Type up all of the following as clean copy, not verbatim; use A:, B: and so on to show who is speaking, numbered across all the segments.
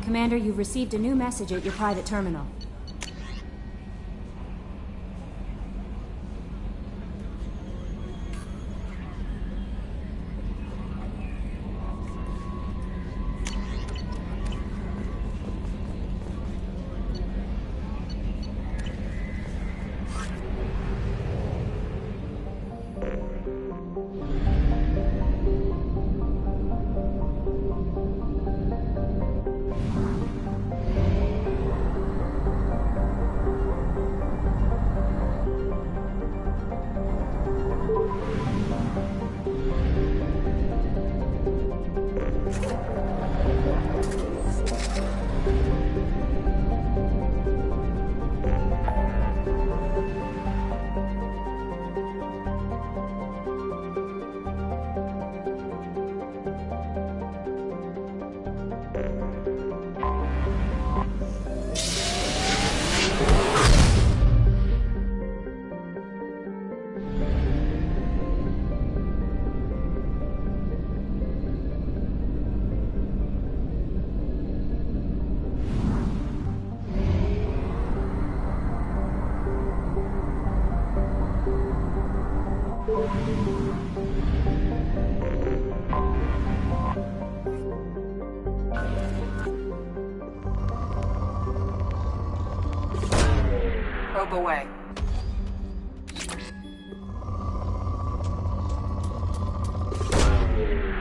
A: Commander, you've received a new message at your private terminal.
B: Probe away.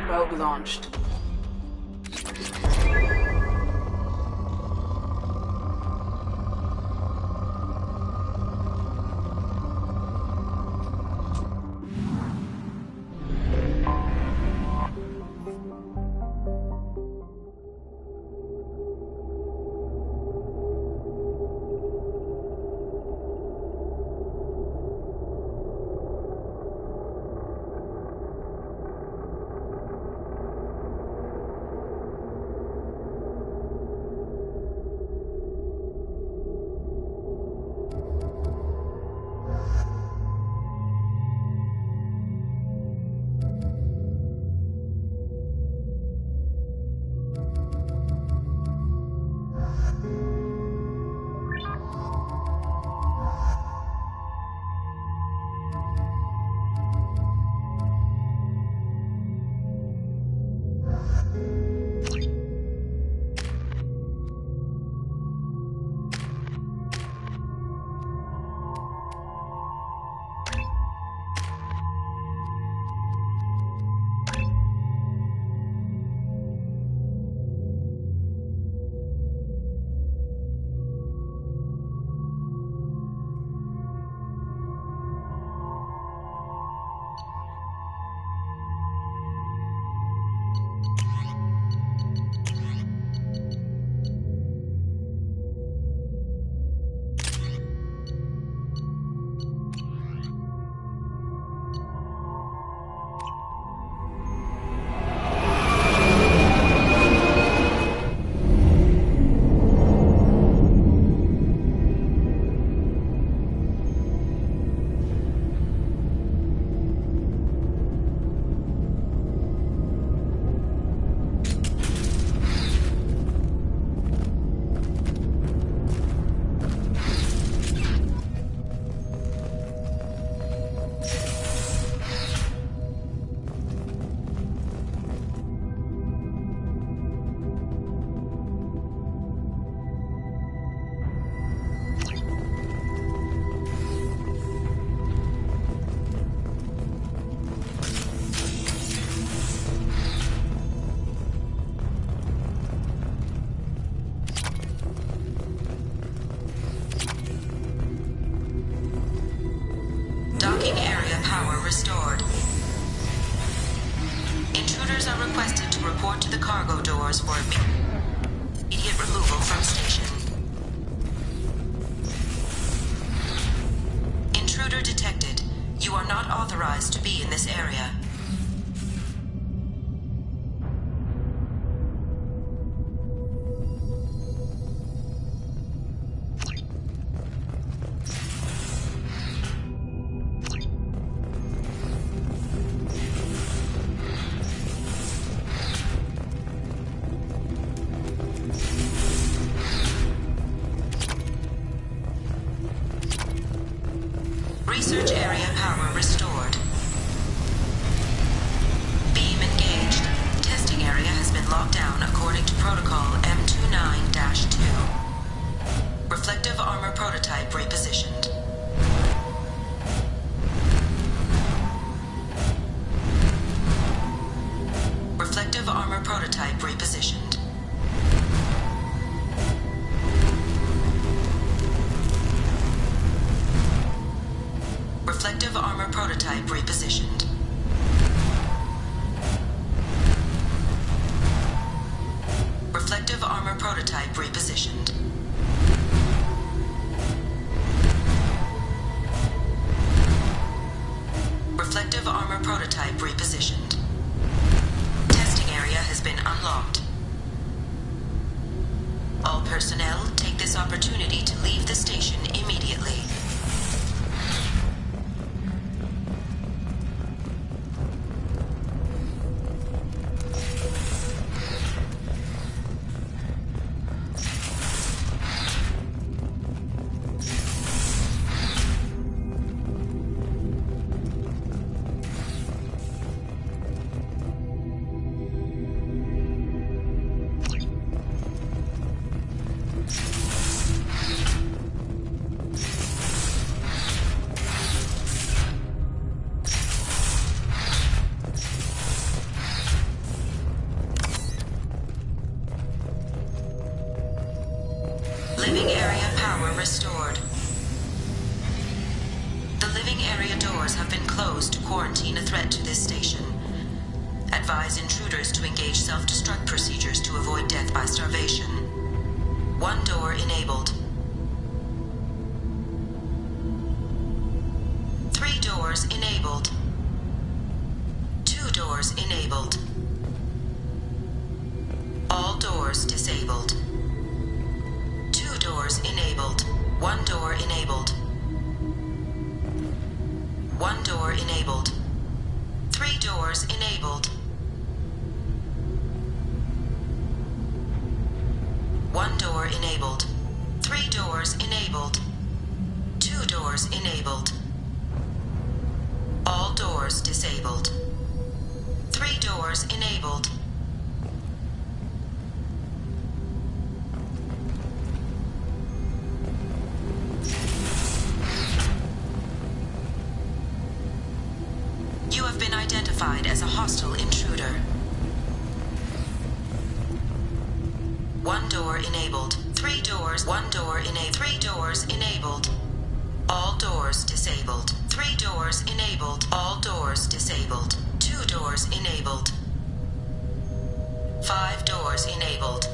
B: Probe launched.
C: Docking area power restored. Intruders are requested to report to the cargo doors for immediate removal from station. Intruder detected. You are not authorized to be in this area. Research area power restored. Beam engaged. Testing area has been locked down according to protocol M29-2. Reflective armor prototype repositioned. Reflective armor prototype repositioned. Reflective armor prototype repositioned. Reflective armor prototype repositioned. Reflective armor prototype repositioned. Testing area has been unlocked. All personnel take this opportunity to leave the station immediately. Living area power restored. The living area doors have been closed to quarantine a threat to this station. Advise intruders to engage self-destruct procedures to avoid death by starvation. One door enabled. 3 doors enabled. 2 doors enabled. All doors disabled. 2 doors enabled. 1 door enabled. 1 door enabled. 3 doors enabled. 1 door enabled. 3 doors enabled. 2 doors enabled. All doors disabled. 3 doors enabled. You have been identified as a hostile intruder. 1 door enabled. 3 doors. 1 door enabled. 3 doors enabled. All doors disabled. 3 doors enabled. All doors disabled. 2 doors enabled. 5 doors enabled.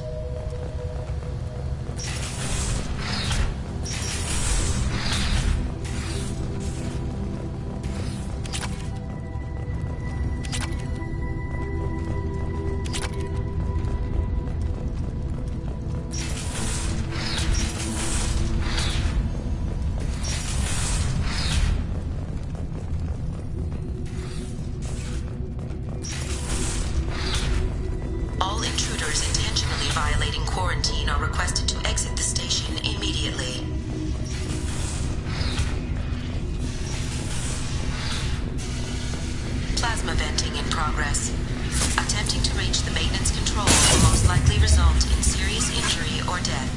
C: All intruders intentionally violating quarantine are requested to exit the station immediately. Plasma venting in progress. Attempting to reach the maintenance control will most likely result in serious injury or death.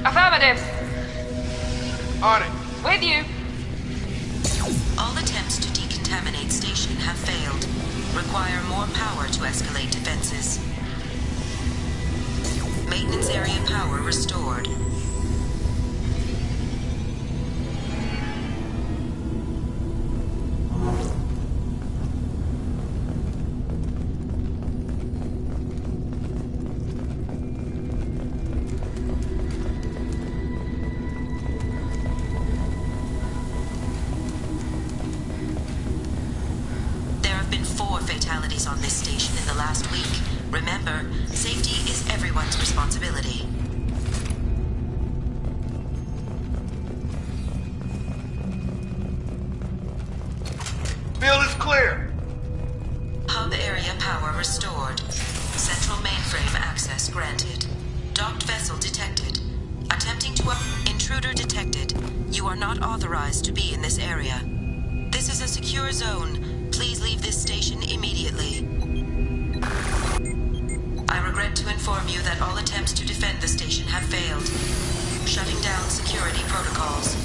D: Affirmative.
E: On it.
D: With you.
C: All attempts to decontaminate station have failed. Require more power to escalate defenses. Maintenance area power restored. last week. Remember, safety is everyone's responsibility.
E: Field is clear.
C: Hub area power restored. Central mainframe access granted. Docked vessel detected. Attempting to intruder detected. You are not authorized to be in this area. This is a secure zone. Please leave this station immediately. I regret to inform you that all attempts to defend the station have failed. Shutting down security protocols.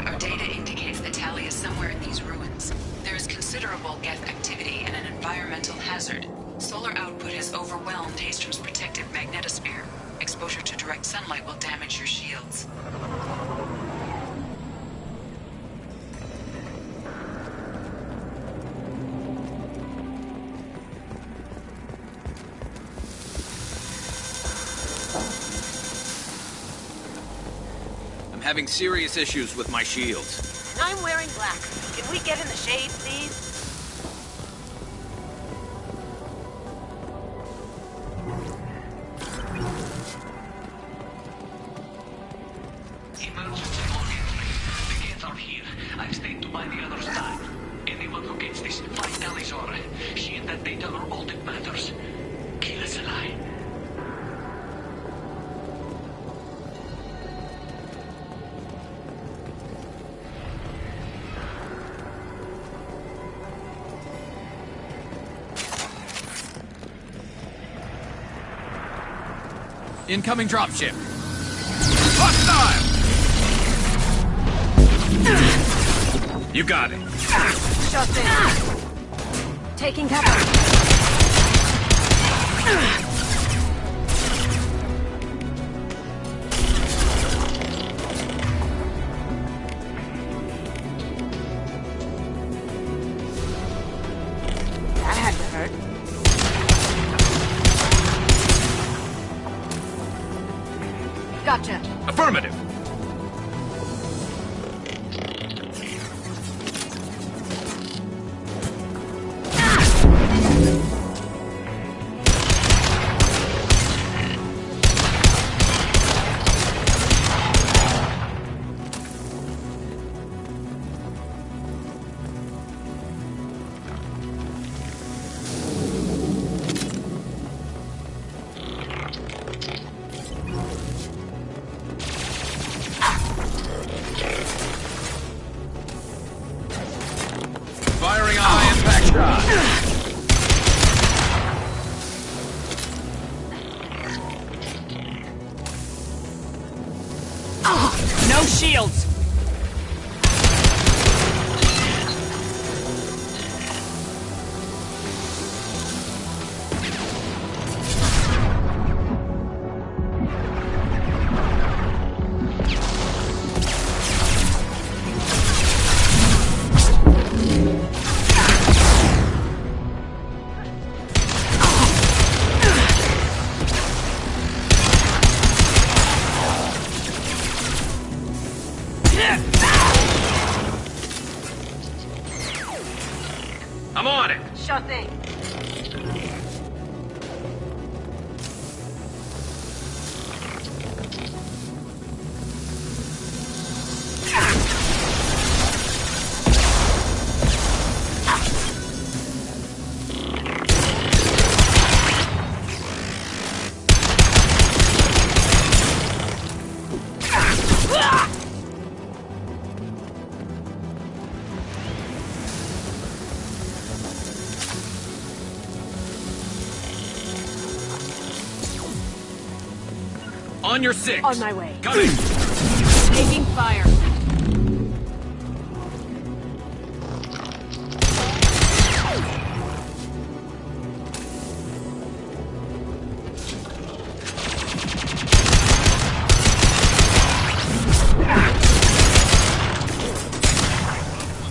F: Our data indicates that Tali is somewhere in these ruins. There is considerable Geth activity and an environmental hazard. Solar output has overwhelmed Hastrom's protective magnetosphere. Exposure to direct sunlight will damage your shields.
G: I'm having serious issues with my shields.
H: And I'm wearing black. Can we get in the shade, please?
I: Emergency on entry. The gates are here. I've stayed to buy the other side. Anyone who gets this, find Alizora. She and that data are all that matters. Kill us alive.
G: Incoming dropship. Hostile! You got it.
A: Shots in. Taking cover. That had to hurt. Gotcha.
G: Affirmative. Firing a high-impact shot.
A: No shields!
G: I'm on it.
H: Sure thing.
G: On your six.
A: On my way.
G: Coming.
A: Taking fire.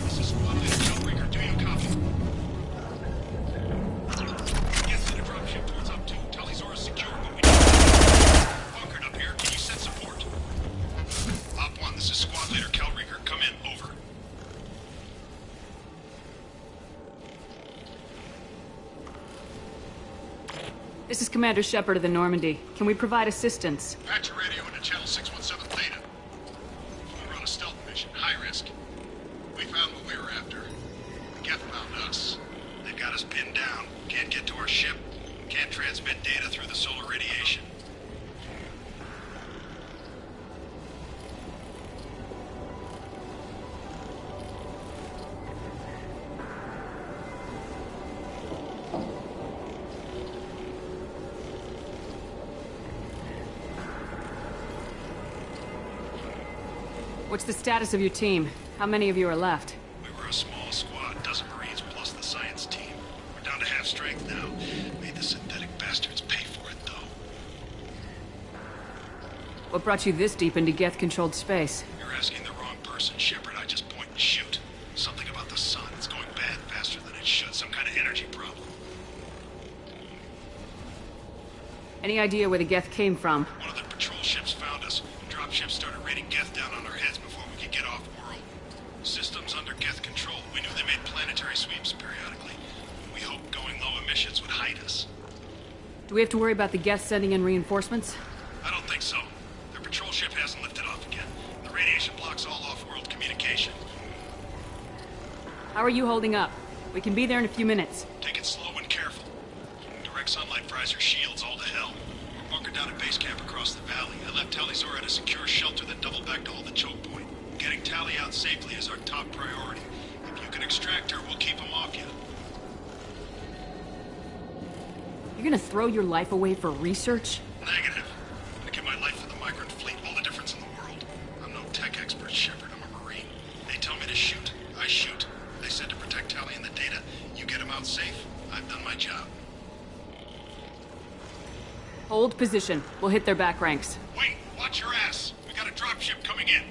E: This is Squad Leader Hellbreaker. Do you copy? Yes, in a dropship towards up 2. Talisaurus secure. Moving. Bunkered up here. Can you send support? Op 1, this is Squad Leader Hellbreaker. Come in. Over.
D: This is Commander Shepard of the Normandy. Can we provide assistance?
E: Patch your radio into channel 617 Theta. We're on a stealth mission. High risk. We found what we were after. The Geth found us. They've got us pinned down. Can't get to our ship. Can't transmit data through the solar radiation.
D: What's the status of your team? How many of you are left?
E: We were a small squad, dozen Marines plus the science team. We're down to half strength now. Made the synthetic bastards pay for it, though.
D: What brought you this deep into Geth-controlled space?
E: You're asking the wrong person, Shepard. I just point and shoot. Something about the sun. It's going bad faster than it should. Some kind of energy problem.
D: Any idea where the Geth came from?
E: One of the patrol ships found us. Dropships started raining Geth down on our heads before we could get off-world. Systems under Geth control. We knew they made planetary sweeps periodically. We hoped going low emissions would hide us.
D: Do we have to worry about the Geth sending in reinforcements?
E: I don't think so. Their patrol ship hasn't lifted off again. The radiation blocks all off-world communication.
D: How are you holding up? We can be there in a few minutes.
E: Take it slow and careful. Direct sunlight fries your shields all to hell. We're bunkered down at base camp across the valley. I left Talisaur at a secure shelter that doubled back to hold the choke point. Getting Tali out safely is our top priority. If you can extract her, we'll keep him off you.
D: You're gonna throw your life away for research?
E: Negative. I give my life for the migrant fleet, all the difference in the world. I'm no tech expert, Shepard. I'm a Marine. They tell me to shoot. I shoot. They said to protect Tali and the data. You get him out safe. I've done my job.
D: Hold position. We'll hit their back ranks.
E: Wait! Watch your ass! We got a dropship coming in.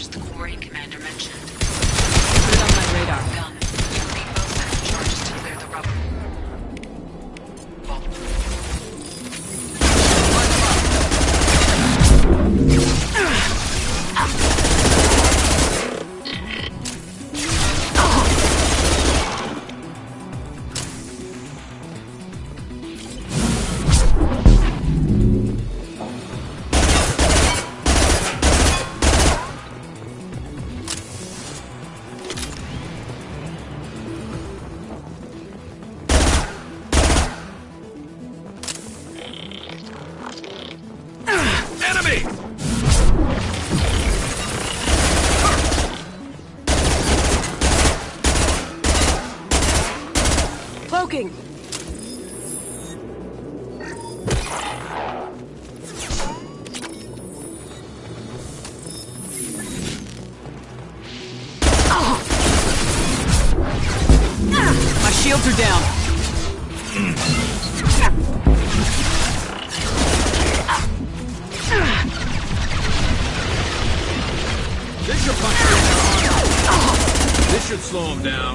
F: as the quarry commander mentioned.
D: Put it on my radar.
F: Done. You'll need both set of charges to clear the rubble.
D: Cloaking! My shields are down.
G: This should punch him down. This should slow him down.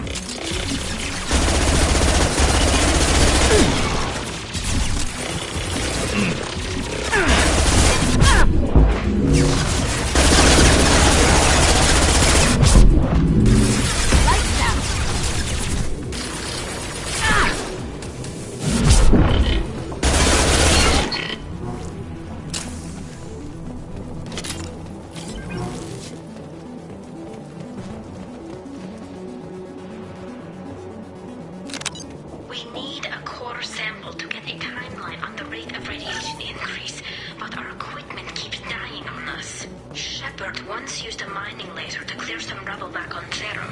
J: We need a core sample to get a timeline on the rate of radiation increase, but our equipment keeps dying on us. Shepard once used a mining laser to clear some rubble back on Therum.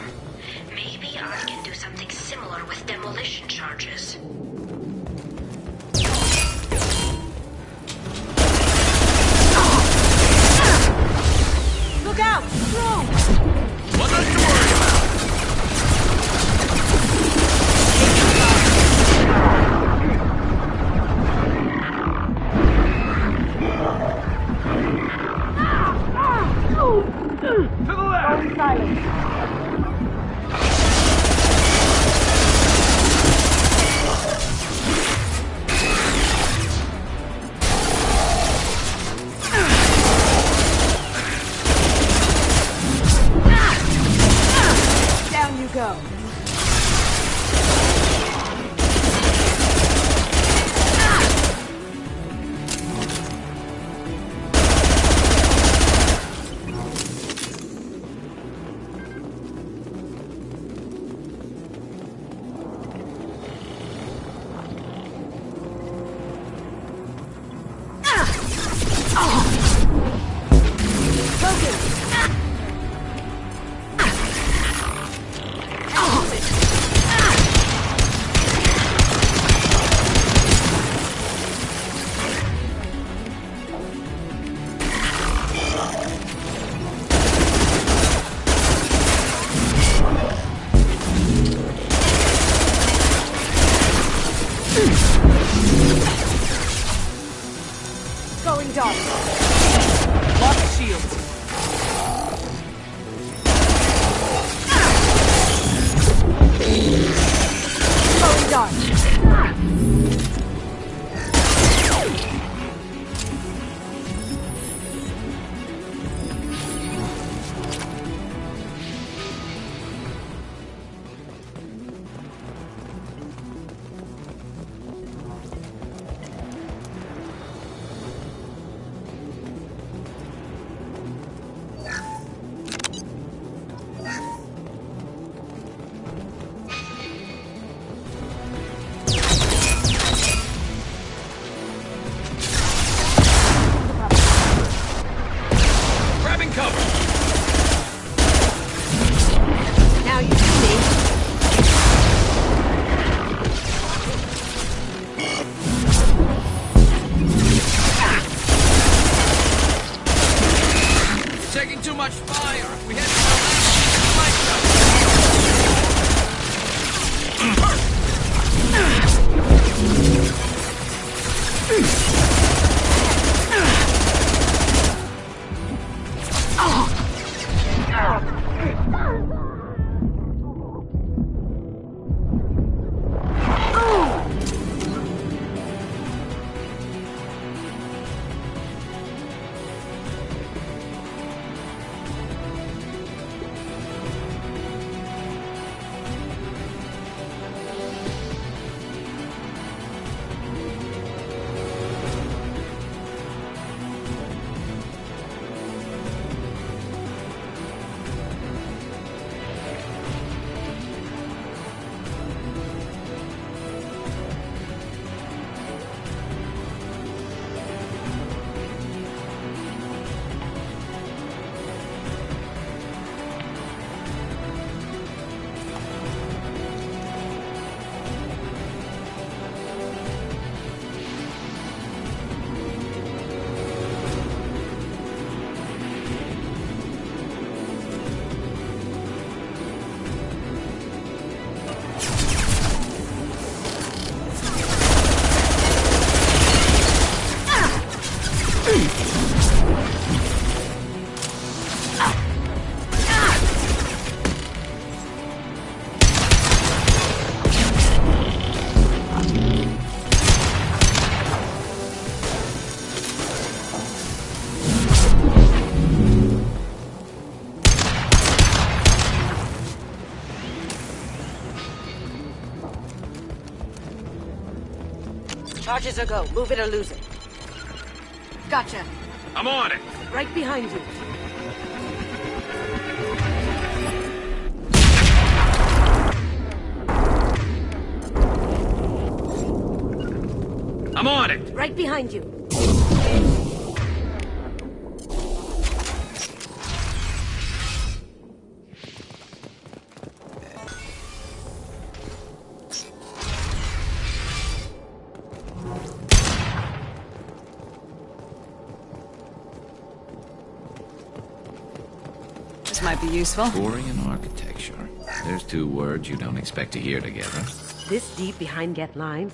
J: Maybe I can do something similar with demolition charges.
D: Look out! Throw!
G: What's that to worry about? To the left!
H: Silence.
D: Down you go. Going dark. Lock shields. Going dark.
G: Grabbing cover!
D: Now you see.
G: Taking too much fire. If we head to the left,
H: Charges or go. Move it or lose it.
B: Gotcha.
E: I'm on it.
H: Right behind you.
E: I'm on it.
H: Right behind you.
D: This might be useful.
K: Quarian architecture. There's two words you don't expect to hear together.
H: This deep behind Geth lines?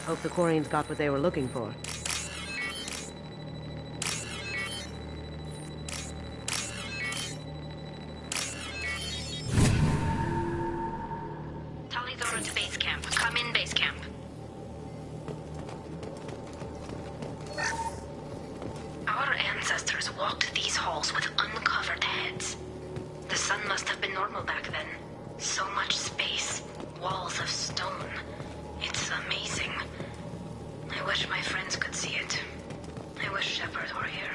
H: Hope the Quarians got what they were looking for.
J: Tallyzora to base camp. Come in, base camp. Our ancestors walked these halls with uncovered heads. The sun must have been normal back then. So much space. Walls of stone. It's amazing. I wish my friends could see it. I wish Shepard were here.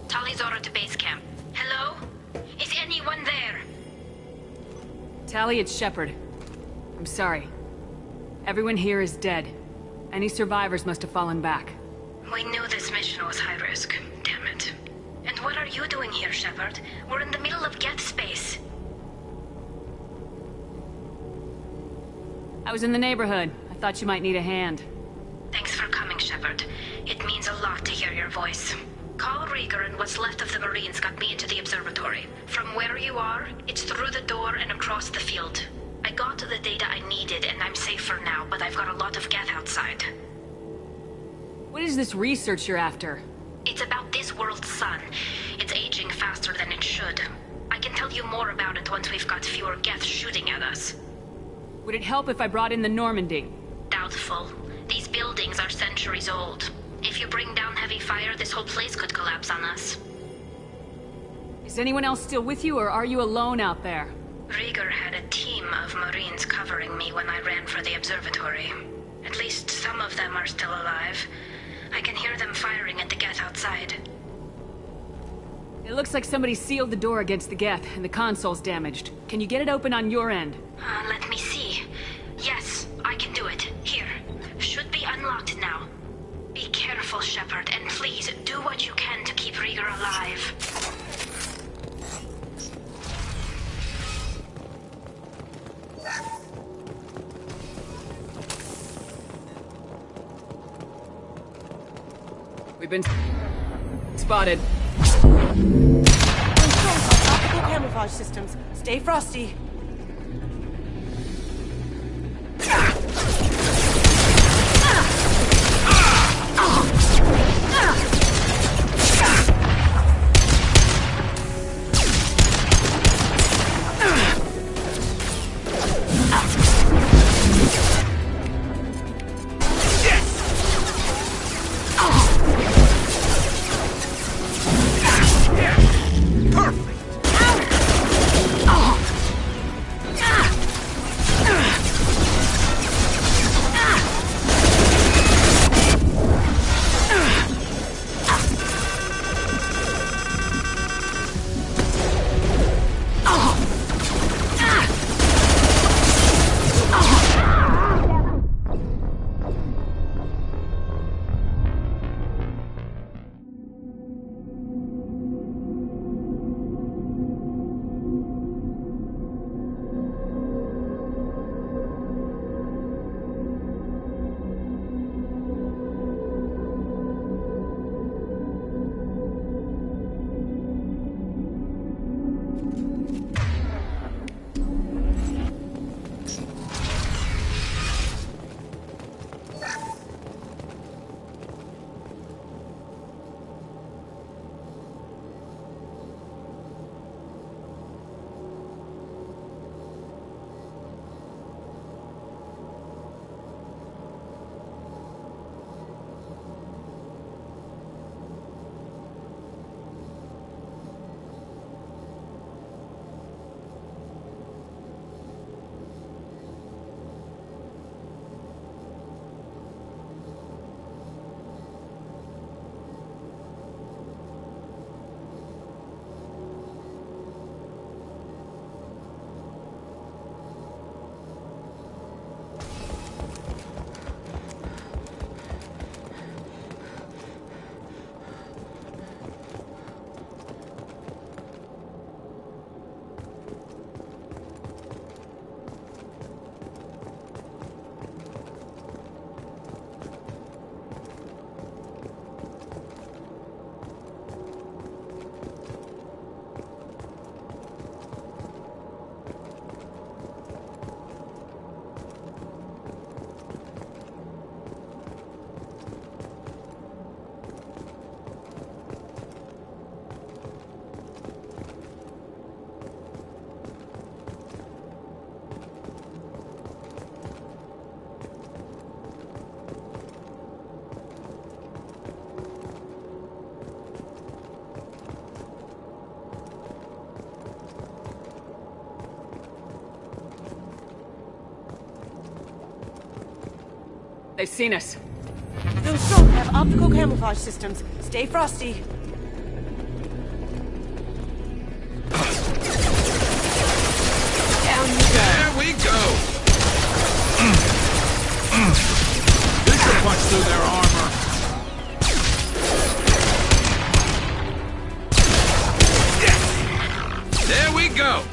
J: Tallyzora to base camp. Hello? Is anyone there?
D: Tally, it's Shepard. I'm sorry. Everyone here is dead. Any survivors must have fallen back.
J: We knew this mission was high risk. Damn it. And what are you doing here, Shepard? We're in the middle of Geth space.
D: I was in the neighborhood. I thought you might need a hand.
J: Thanks for coming, Shepard. It means a lot to hear your voice. Carl Rieger and what's left of the Marines got me into the observatory. From where you are, it's through the door and across the field. I got to the data I needed and I'm safe for now, but I've got a lot of Geth outside.
D: What is this research you're after?
J: It's about this world's sun. It's aging faster than it should. I can tell you more about it once we've got fewer Geth shooting at us.
D: Would it help if I brought in the Normandy?
J: Doubtful. These buildings are centuries old. If you bring down heavy fire, this whole place could collapse on us.
D: Is anyone else still with you, or are you alone out there?
J: Rieger had a team of Marines covering me when I ran for the observatory. At least some of them are still alive. I can hear them firing at the Geth outside.
D: It looks like somebody sealed the door against the Geth, and the console's damaged. Can you get it open on your end?
J: Let me see. Yes, I can do it. Here. Should be unlocked now. Be careful, Shepard, and please do what you can to keep Rieger alive.
D: We've been spotted.
H: Optical camouflage systems. Stay frosty.
D: They've seen us.
H: Those drones have optical camouflage systems. Stay frosty. Down you go.
G: There we go! This should punch through their armor. There we go!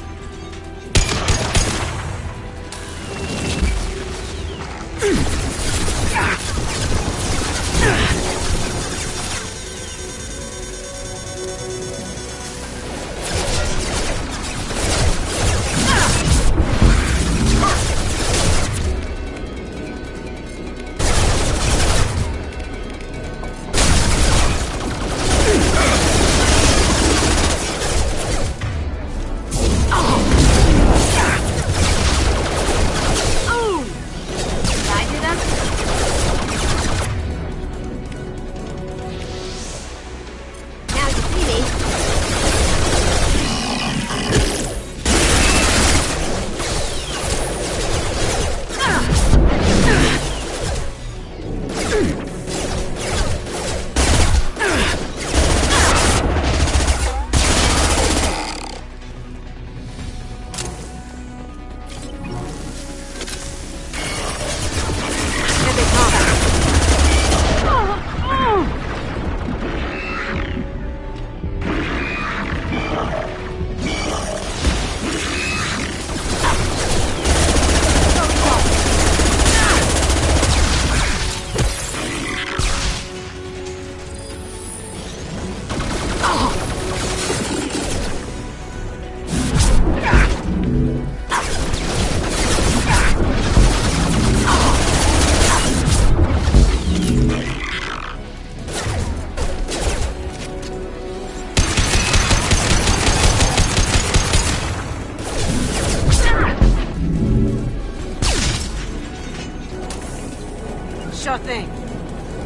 H: Sure thing.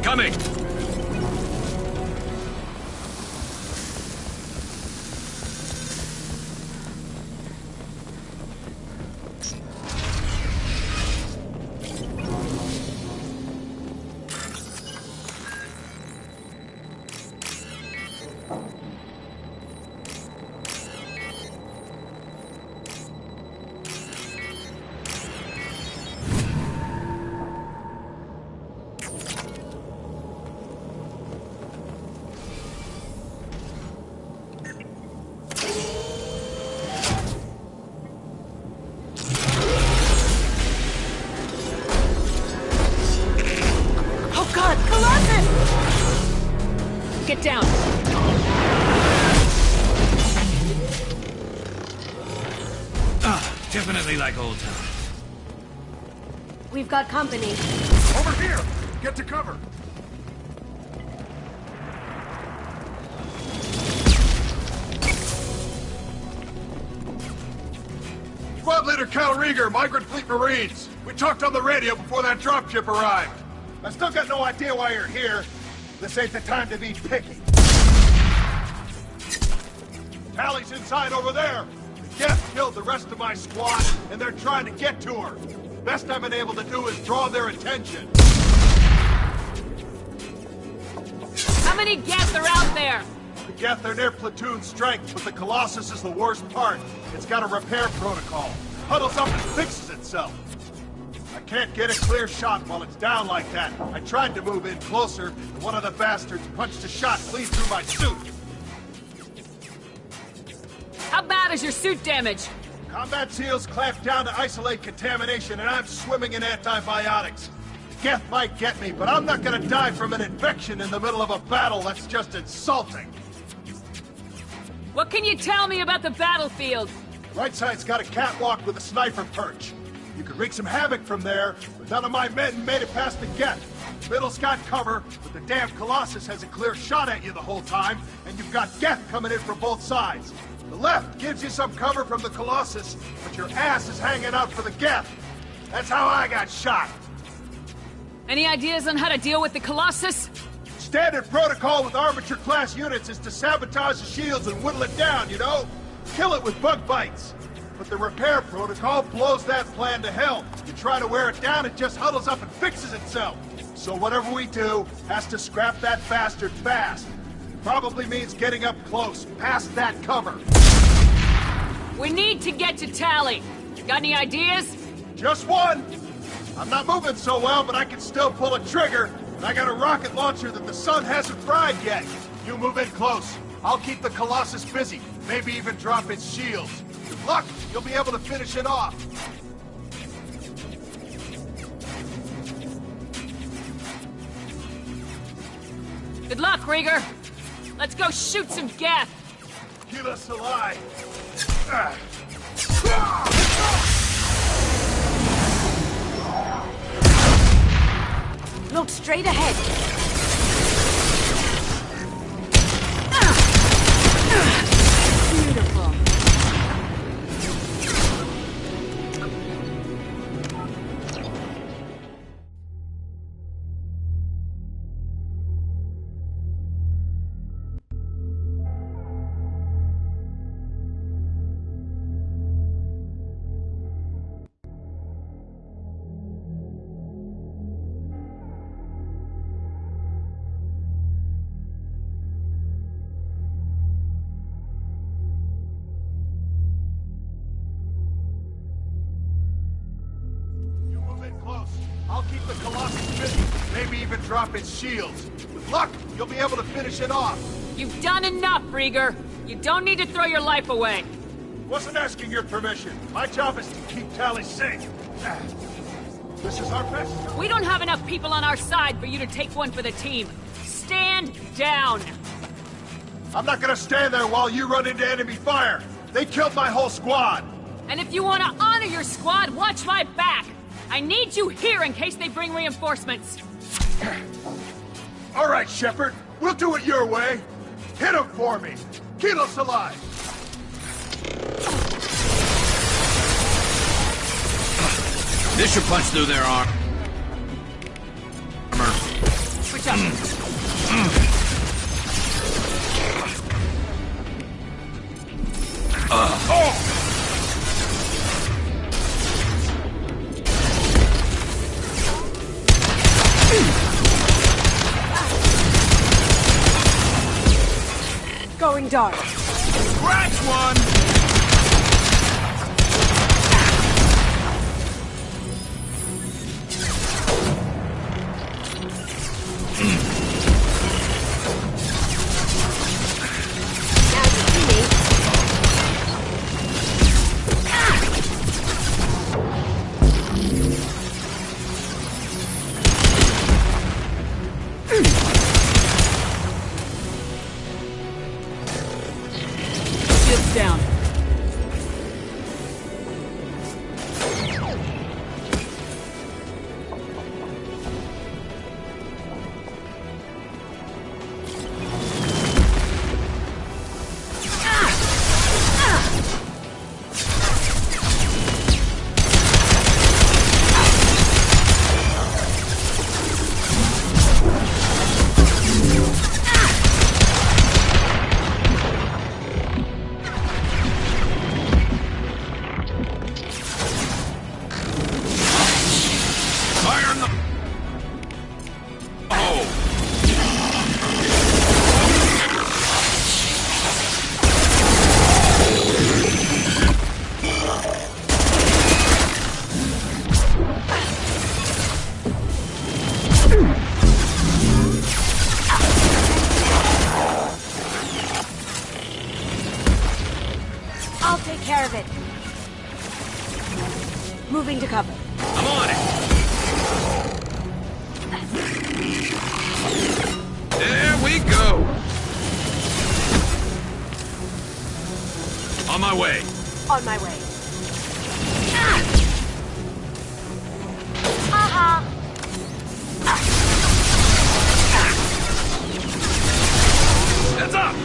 G: Coming!
D: Get down!
G: Definitely like old times.
B: We've got company.
E: Over here! Get to cover! Squad Leader Cal Rieger, Migrant Fleet Marines. We talked on the radio before that dropship arrived.
L: I still got no idea why you're here. This ain't the time to be picky.
E: Tally's inside over there. The Geth killed the rest of my squad, and they're trying to get to her. Best I've been able to do is draw their attention.
D: How many Geth are out there?
E: The Geth are near platoon strength, but the Colossus is the worst part. It's got a repair protocol. Huddles up and fixes itself. I can't get a clear shot while it's down like that. I tried to move in closer, and one of the bastards punched a shot clean through my suit.
D: How bad is your suit damage?
E: Combat SEALs clamped down to isolate contamination, and I'm swimming in antibiotics. Geth might get me, but I'm not gonna die from an infection in the middle of a battle. That's just insulting.
D: What can you tell me about the battlefield?
E: Right side's got a catwalk with a sniper perch. You could wreak some havoc from there, but none of my men made it past the Geth. Middle's got cover, but the damn Colossus has a clear shot at you the whole time, and you've got Geth coming in from both sides. The left gives you some cover from the Colossus, but your ass is hanging out for the Geth. That's how I got shot.
D: Any ideas on how to deal with the Colossus?
E: Standard protocol with Armature-class units is to sabotage the shields and whittle it down, you know? Kill it with bug bites. But the repair protocol blows that plan to hell. You try to wear it down, it just huddles up and fixes itself.
L: So whatever we do has to scrap that bastard fast. Probably means getting up close, past that cover.
D: We need to get to Tally. Got any ideas?
L: Just one! I'm not moving so well, but I can still pull a trigger. And I got a rocket launcher that the sun hasn't fried yet. You move in close. I'll keep the Colossus busy. Maybe even drop its shields. With luck, you'll be able to finish it off.
D: Good luck, Rieger. Let's go shoot some Geth.
L: Keep us alive.
B: Look straight ahead.
D: Beautiful.
L: I'll keep the Colossus busy. Maybe even drop its shields. With luck, you'll be able to finish it off.
D: You've done enough, Rieger. You don't need to throw your life away.
L: Wasn't asking your permission. My job is to keep Tally safe. This is our best.
D: We don't have enough people on our side for you to take one for the team. Stand down.
L: I'm not gonna stand there while you run into enemy fire. They killed my whole squad.
D: And if you want to honor your squad, watch my back. I need you here in case they bring reinforcements.
L: All right, Shepard. We'll do it your way. Hit him for me. Keep us alive.
G: This should punch through their armor.
D: Switch up.
B: Going dark.
G: Scratch one!
D: Down.
B: I'll take care of it. Moving to cover.
G: I'm on it! There we go! On my way.
B: On my way. Aha!
G: Heads up!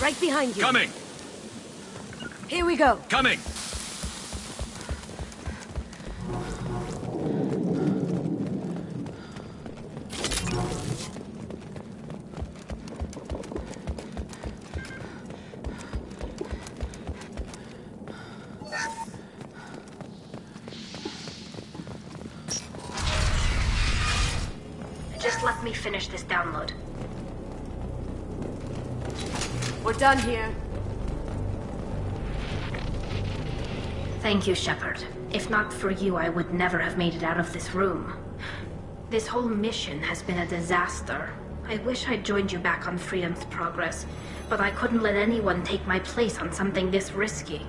B: Right behind you.
K: Coming!
B: Here we go.
K: Coming!
J: Just let me finish this download.
B: We're done here.
J: Thank you, Shepard. If not for you, I would never have made it out of this room. This whole mission has been a disaster. I wish I'd joined you back on Freedom's Progress, but I couldn't let anyone take my place on something this risky.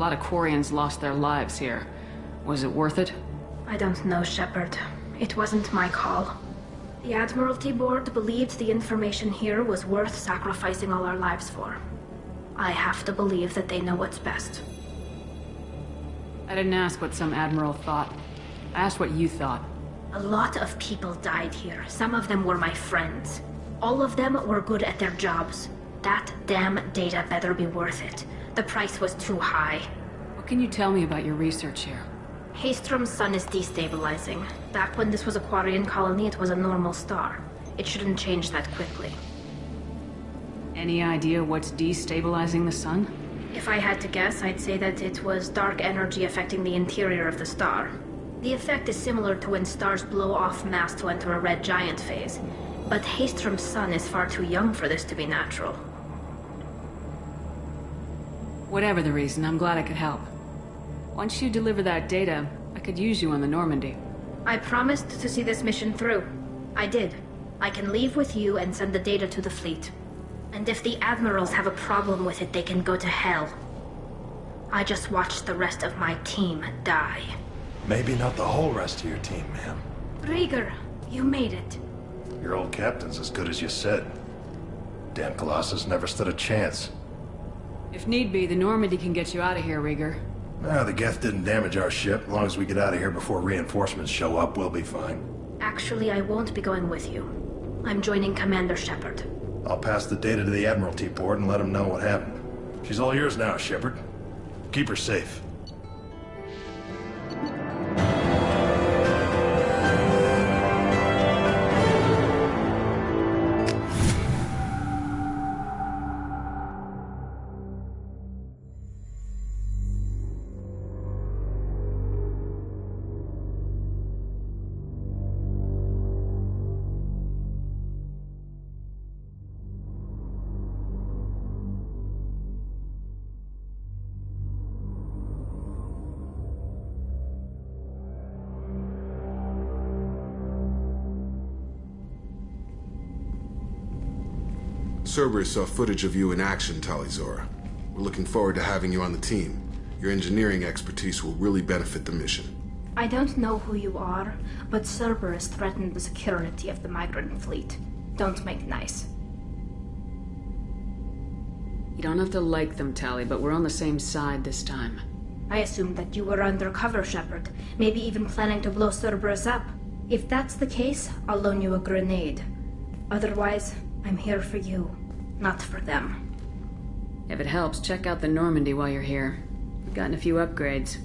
D: lot of Quarians lost their lives here. Was it worth it?
J: I don't know, Shepard. It wasn't my call. The Admiralty Board believed the information here was worth sacrificing all our lives for. I have to believe that they know what's best.
D: I didn't ask what some admiral thought. I asked what you thought.
J: A lot of people died here. Some of them were my friends. All of them were good at their jobs. That damn data better be worth it. The price was too high.
D: What can you tell me about your research here?
J: Haystrom's sun is destabilizing. Back when this was a Quarian colony, it was a normal star. It shouldn't change that quickly.
D: Any idea what's destabilizing the sun?
J: If I had to guess, I'd say that it was dark energy affecting the interior of the star. The effect is similar to when stars blow off mass to enter a red giant phase. But Haystrom's sun is far too young for this to be natural.
D: Whatever the reason, I'm glad I could help. Once you deliver that data, I could use you on the Normandy.
J: I promised to see this mission through. I did. I can leave with you and send the data to the fleet. And if the admirals have a problem with it, they can go to hell. I just watched the rest of my team die.
L: Maybe not the whole rest of your team, ma'am.
J: Rieger, you made it.
L: Your old captain's as good as you said. Damn Colossus never stood a chance.
D: If need be, the Normandy can get you out of here, Rieger.
L: The Geth didn't damage our ship. As long as we get out of here before reinforcements show up, we'll be fine.
J: Actually, I won't be going with you. I'm joining Commander Shepard.
L: I'll pass the data to the Admiralty Board and let them know what happened. She's all yours now, Shepard. Keep her safe.
M: Cerberus saw footage of you in action, Tali'Zorah. We're looking forward to having you on the team. Your engineering expertise will really benefit the mission.
J: I don't know who you are, but Cerberus threatened the security of the migrant fleet. Don't make nice.
D: You don't have to like them, Tali, but we're on the same side this time.
J: I assumed that you were undercover, Shepard. Maybe even planning to blow Cerberus up. If that's the case, I'll loan you a grenade. Otherwise, I'm here for you, not for them.
D: If it helps, check out the Normandy while you're here. We've gotten a few upgrades.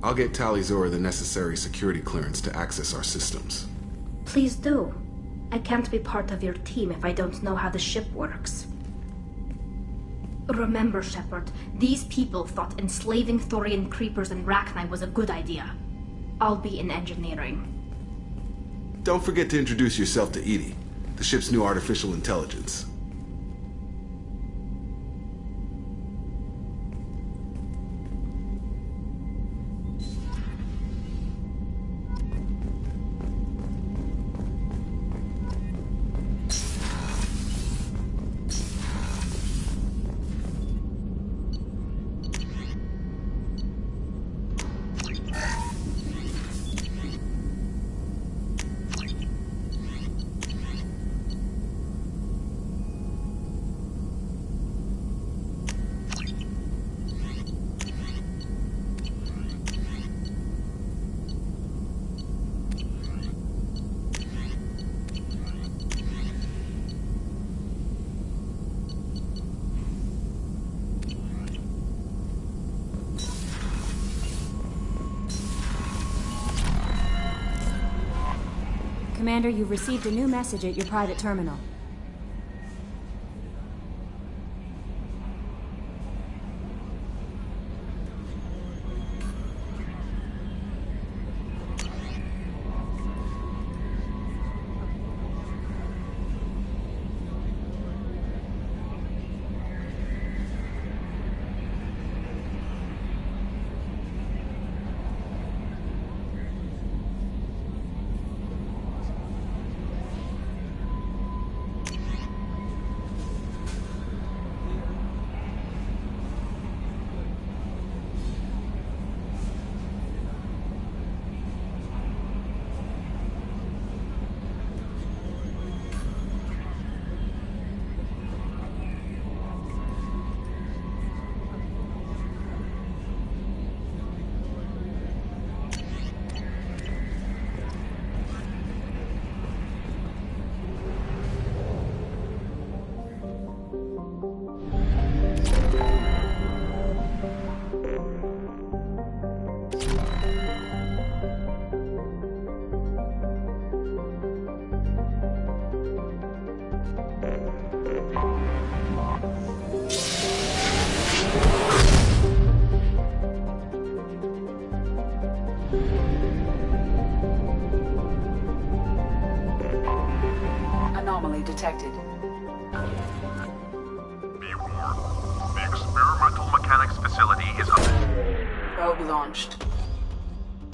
M: I'll get Tali'Zorah the necessary security clearance to access our systems.
J: Please do. I can't be part of your team if I don't know how the ship works. Remember, Shepard, these people thought enslaving Thorian creepers and Rachni was a good idea. I'll be in engineering.
M: Don't forget to introduce yourself to EDI, the ship's new artificial intelligence.
N: Commander, you've received a new message at your private terminal.
F: launched.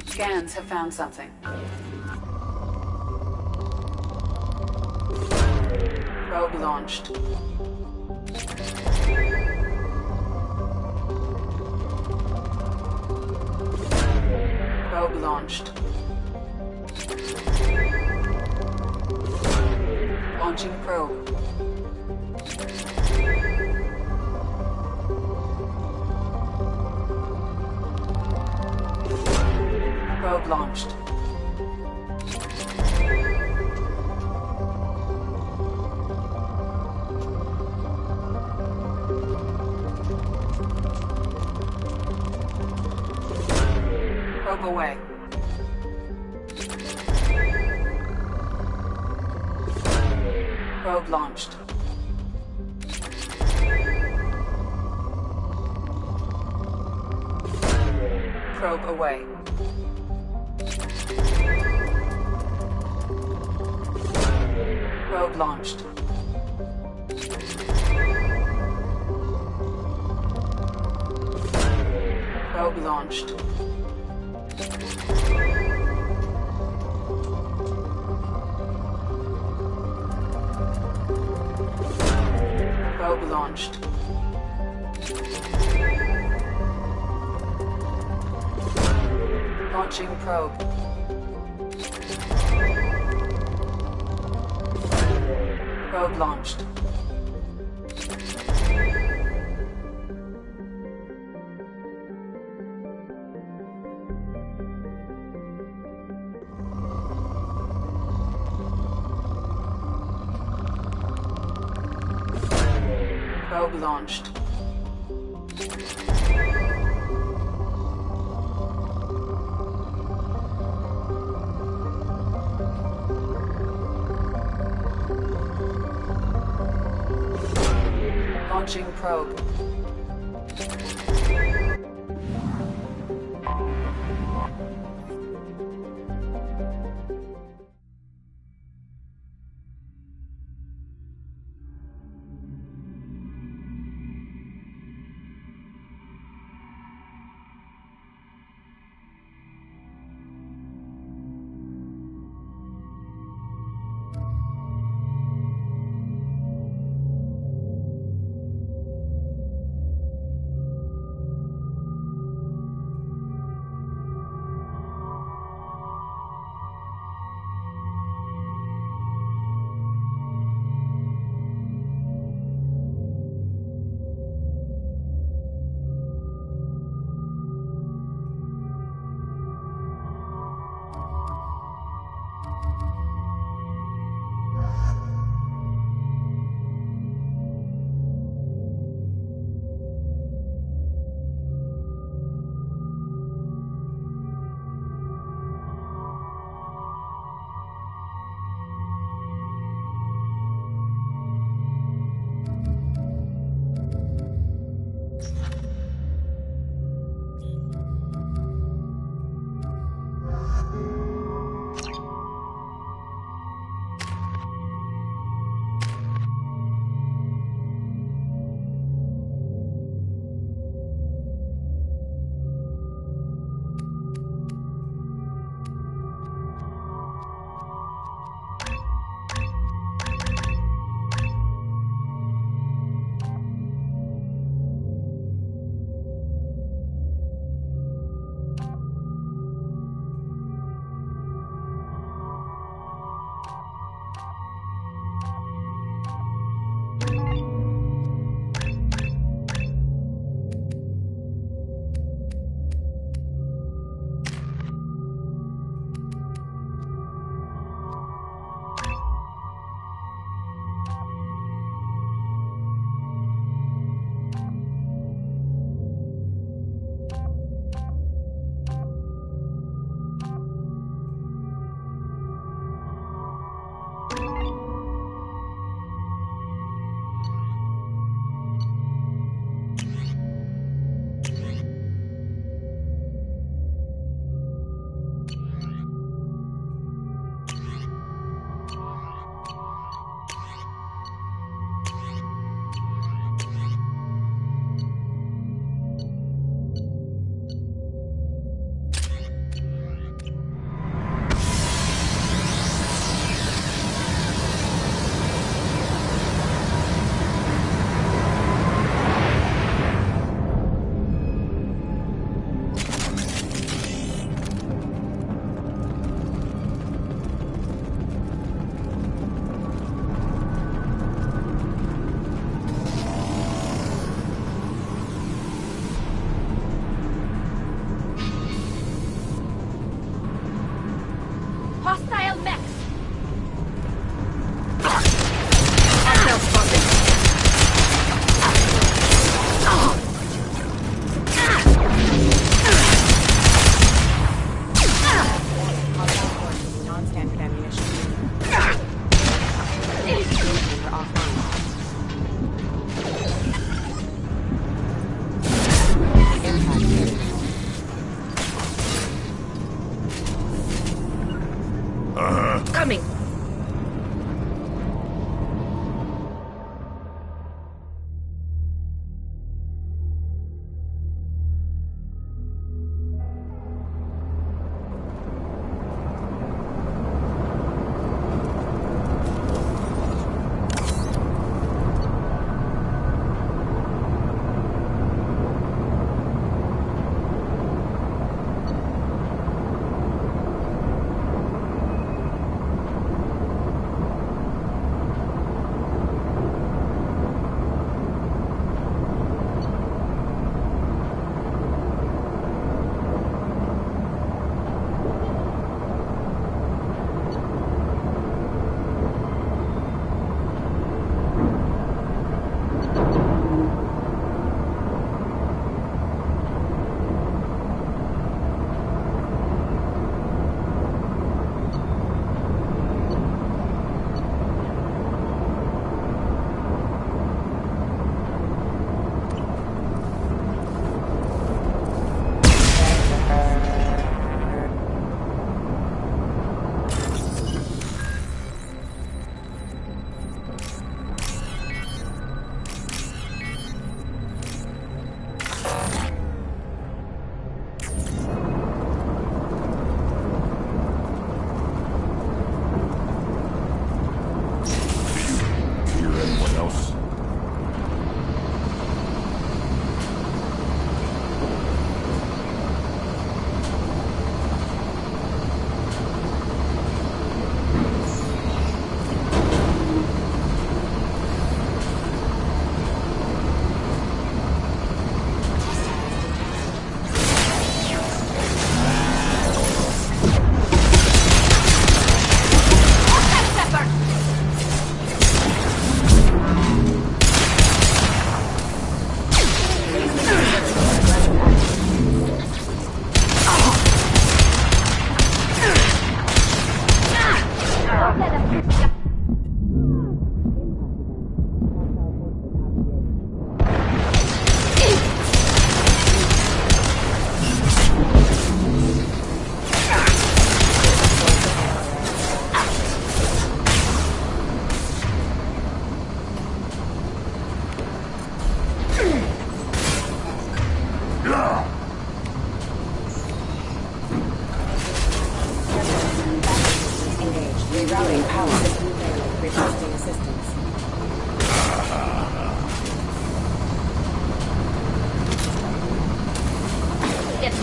F: Scans have found something. Probe launched. Probe launched. Launching probe. Probe launched. Probe away. Probe launched. Probe away. Probe launched. Probe launched. Probe launched. Launching probe. Probe launched. Probe launched. Launching probe.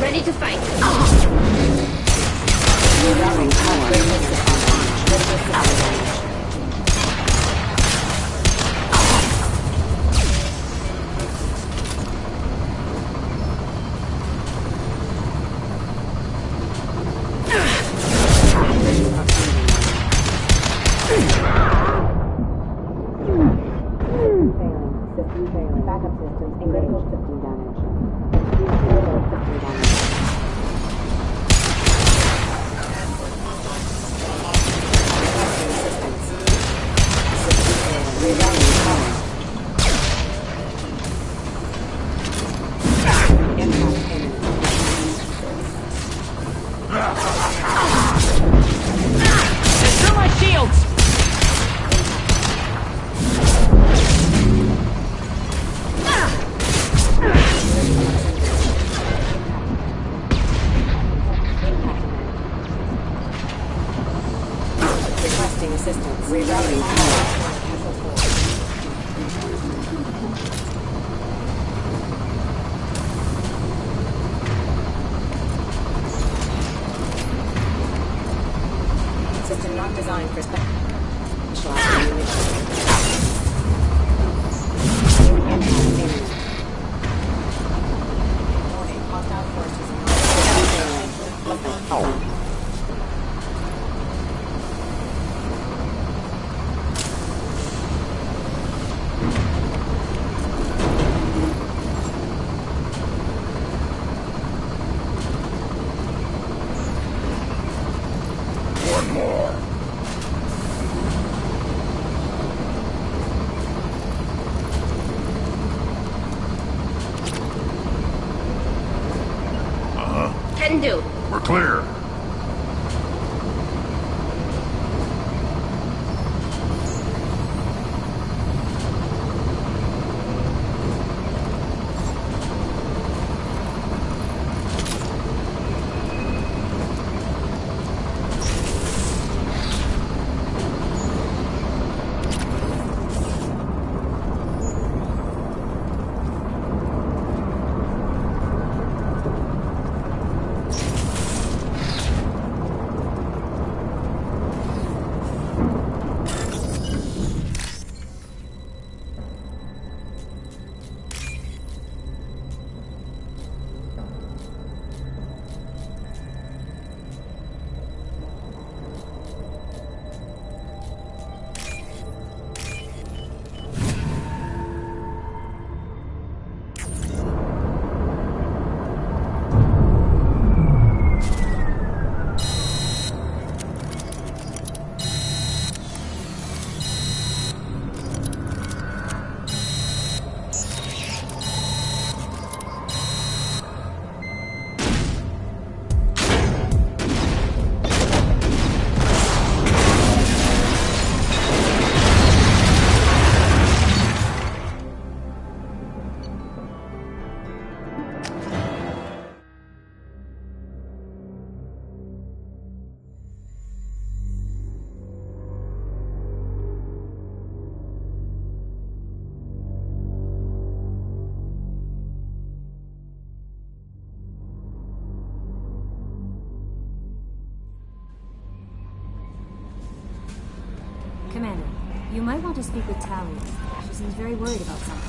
J: Ready to fight.
H: Backup systems engaged. System damage.
A: Destroy my shields!
H: Requesting assistance. Rerouting power. System not designed for special ammunition. Warning, hostile forces. Oh.
J: Can do.
L: We're clear.
N: Commander, you might want to speak with Tali. She seems very worried about something.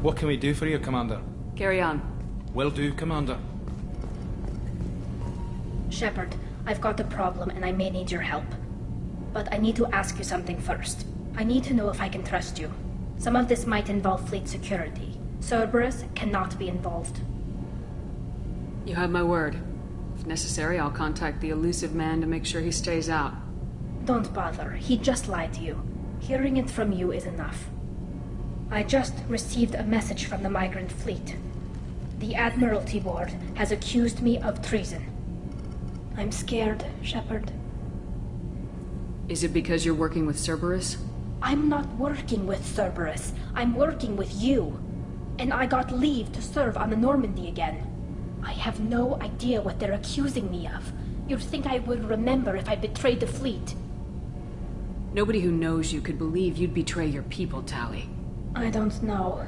G: What can we do for you, Commander?
D: Carry on.
G: Will do, Commander.
J: Shepard, I've got a problem and I may need your help. But I need to ask you something first. I need to know if I can trust you. Some of this might involve fleet security. Cerberus cannot be involved.
D: You have my word. If necessary, I'll contact the elusive man to make sure he stays out.
O: Don't bother. He just lied to you. Hearing it from you is enough. I just received a message from the migrant fleet. The Admiralty Board has accused me of treason. I'm scared, Shepard.
D: Is it because you're working with Cerberus?
O: I'm not working with Cerberus. I'm working with you. And I got leave to serve on the Normandy again. I have no idea what they're accusing me of. You'd think I would remember if I betrayed the fleet.
D: Nobody who knows you could believe you'd betray your people, Tali.
O: I don't know.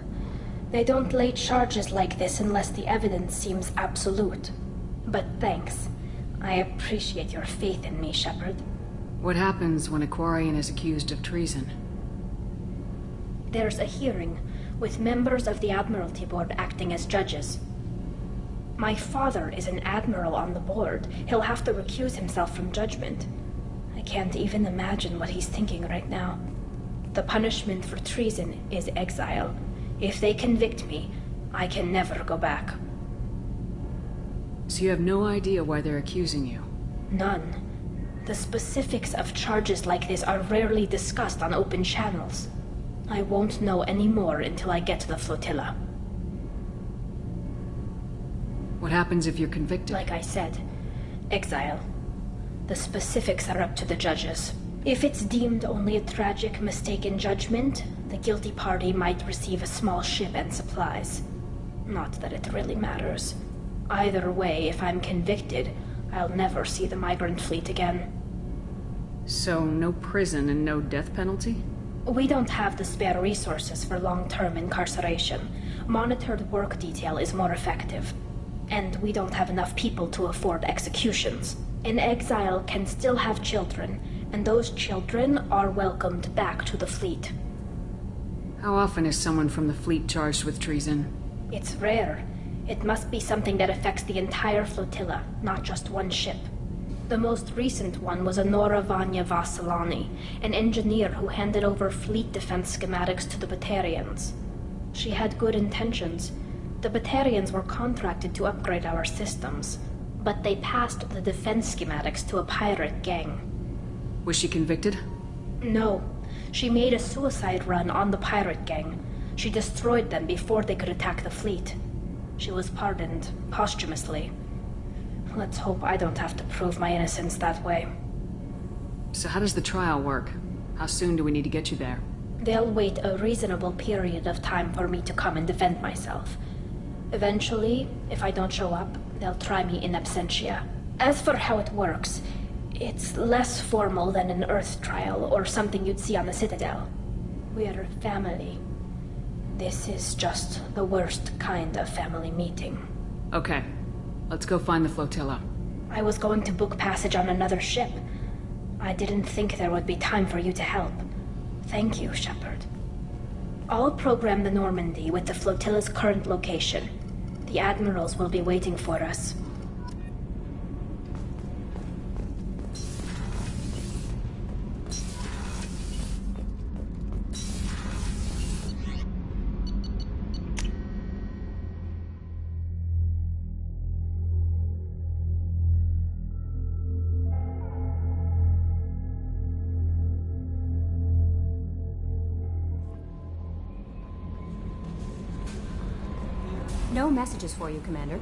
O: They don't lay charges like this unless the evidence seems absolute. But thanks. I appreciate your faith in me, Shepard.
D: What happens when a Quarian is accused of treason?
O: There's a hearing, with members of the Admiralty Board acting as judges. My father is an admiral on the board. He'll have to recuse himself from judgment. I can't even imagine what he's thinking right now. The punishment for treason is exile. If they convict me, I can never go back.
D: So you have no idea why they're accusing you?
O: None. The specifics of charges like this are rarely discussed on open channels. I won't know any more until I get to the flotilla.
D: What happens if you're convicted?
O: Like I said, exile. The specifics are up to the judges. If it's deemed only a tragic mistake in judgment, the guilty party might receive a small ship and supplies. Not that it really matters. Either way, if I'm convicted, I'll never see the migrant fleet again.
D: So, no prison and no death penalty?
O: We don't have the spare resources for long-term incarceration. Monitored work detail is more effective. And we don't have enough people to afford executions. An exile can still have children, and those children are welcomed back to the fleet.
D: How often is someone from the fleet charged with treason?
O: It's rare. It must be something that affects the entire flotilla, not just one ship. The most recent one was Honora Vanya Vassilani, an engineer who handed over fleet defense schematics to the Batarians. She had good intentions. The Batarians were contracted to upgrade our systems, but they passed the defense schematics to a pirate gang.
D: Was she convicted?
O: No. She made a suicide run on the pirate gang. She destroyed them before they could attack the fleet. She was pardoned, posthumously. Let's hope I don't have to prove my innocence that way.
D: So how does the trial work? How soon do we need to get you there?
O: They'll wait a reasonable period of time for me to come and defend myself. Eventually, if I don't show up, they'll try me in absentia. As for how it works, it's less formal than an Earth trial or something you'd see on the Citadel. We're family. This is just the worst kind of family meeting.
D: Okay. Let's go find the flotilla.
O: I was going to book passage on another ship. I didn't think there would be time for you to help. Thank you, Shepard. I'll program the Normandy with the flotilla's current location. The admirals will be waiting for us.
N: No messages for you, Commander.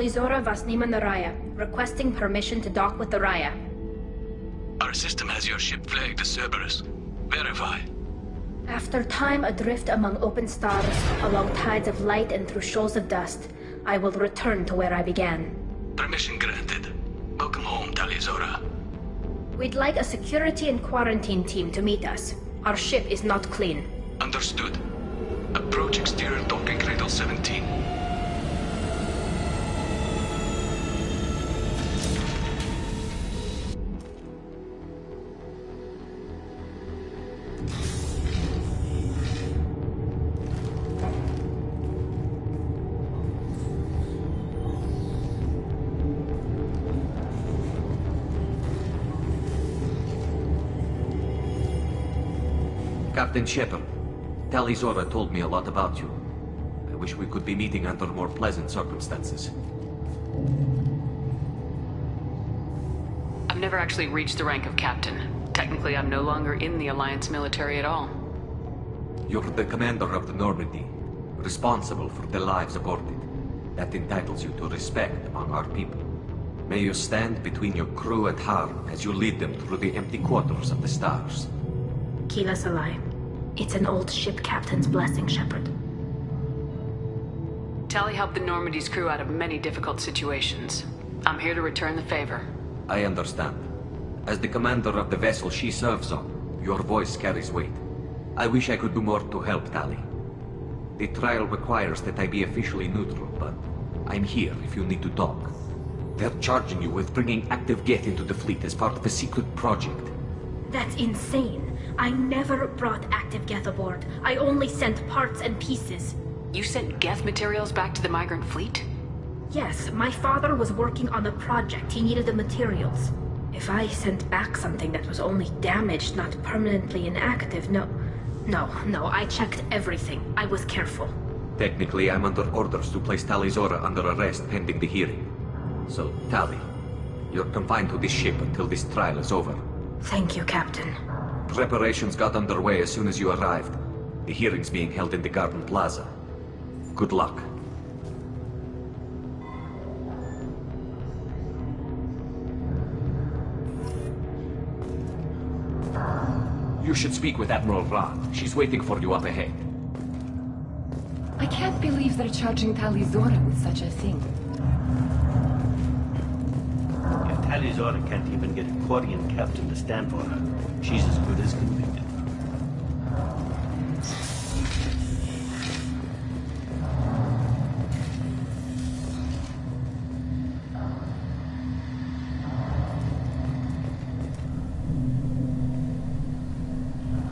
O: Talizora Vasnima Naraya, requesting permission to dock with the Raya.
I: Our system has your ship flagged as Cerberus. Verify.
O: After time adrift among open stars, along tides of light and through shoals of dust, I will return to where I began.
I: Permission granted. Welcome home, Talizora.
O: We'd like a security and quarantine team to meet us. Our ship is not clean.
I: Understood. Approach exterior docking cradle 17.
P: Captain Shepard, Talizora told me a lot about you. I wish we could be meeting under more pleasant circumstances.
D: I've never actually reached the rank of captain. Technically, I'm no longer in the Alliance military at all.
P: You're the commander of the Normandy, responsible for the lives aborted. That entitles you to respect among our people. May you stand between your crew and harm as you lead them through the empty quarters of the stars.
O: Kila Salai. It's an old ship captain's blessing, Shepard.
D: Tali helped the Normandy's crew out of many difficult situations. I'm here to return the favor.
P: I understand. As the commander of the vessel she serves on, your voice carries weight. I wish I could do more to help Tali. The trial requires that I be officially neutral, but I'm here if you need to talk. They're charging you with bringing active Geth into the fleet as part of a secret project.
O: That's insane. I never brought active Geth aboard. I only sent parts and pieces.
D: You sent Geth materials back to the migrant fleet?
O: Yes, my father was working on a project. He needed the materials. If I sent back something that was only damaged, not permanently inactive, no, I checked everything. I was careful.
P: Technically, I'm under orders to place Talizora under arrest pending the hearing. So, Tali, you're confined to this ship until this trial is over.
O: Thank you, Captain.
P: Preparations got underway as soon as you arrived. The hearing's being held in the Garden Plaza. Good luck. You should speak with Admiral Rand. She's waiting for you up ahead.
Q: I can't believe they're charging Talizora with such a thing.
R: Talizora can't even get a Quarian captain to stand for her. She's as good as convicted.